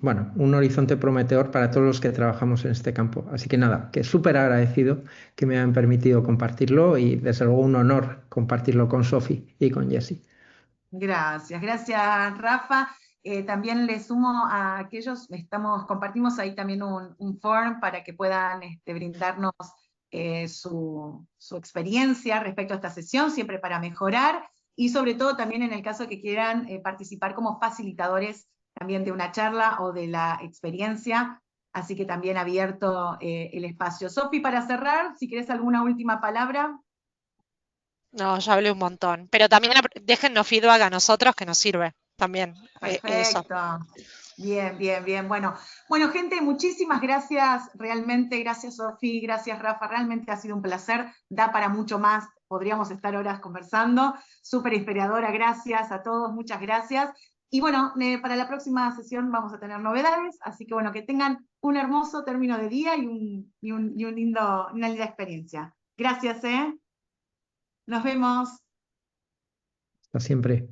horizonte prometedor para todos los que trabajamos en este campo. Así que nada, que súper agradecido que me hayan permitido compartirlo y desde luego un honor compartirlo con Sofi y con Jessie. Gracias, gracias Rafa. También le sumo a aquellos, compartimos ahí también un form para que puedan brindarnos su experiencia respecto a esta sesión, siempre para mejorar, y sobre todo también en el caso que quieran participar como facilitadores también de una charla o de la experiencia, así que también abierto el espacio. Sofi, para cerrar, si querés alguna última palabra. No, ya hablé un montón. Pero también déjennos feedback a nosotros que nos sirve también. Eso. Perfecto. Bien, bien, bien. Bueno, gente, muchísimas gracias, realmente, gracias Sofi, gracias Rafa, realmente ha sido un placer, da para mucho más, podríamos estar horas conversando, súper inspiradora, gracias a todos, muchas gracias. Y bueno, para la próxima sesión vamos a tener novedades, así que bueno, que tengan un hermoso término de día y una linda experiencia. Gracias, Nos vemos. Hasta siempre.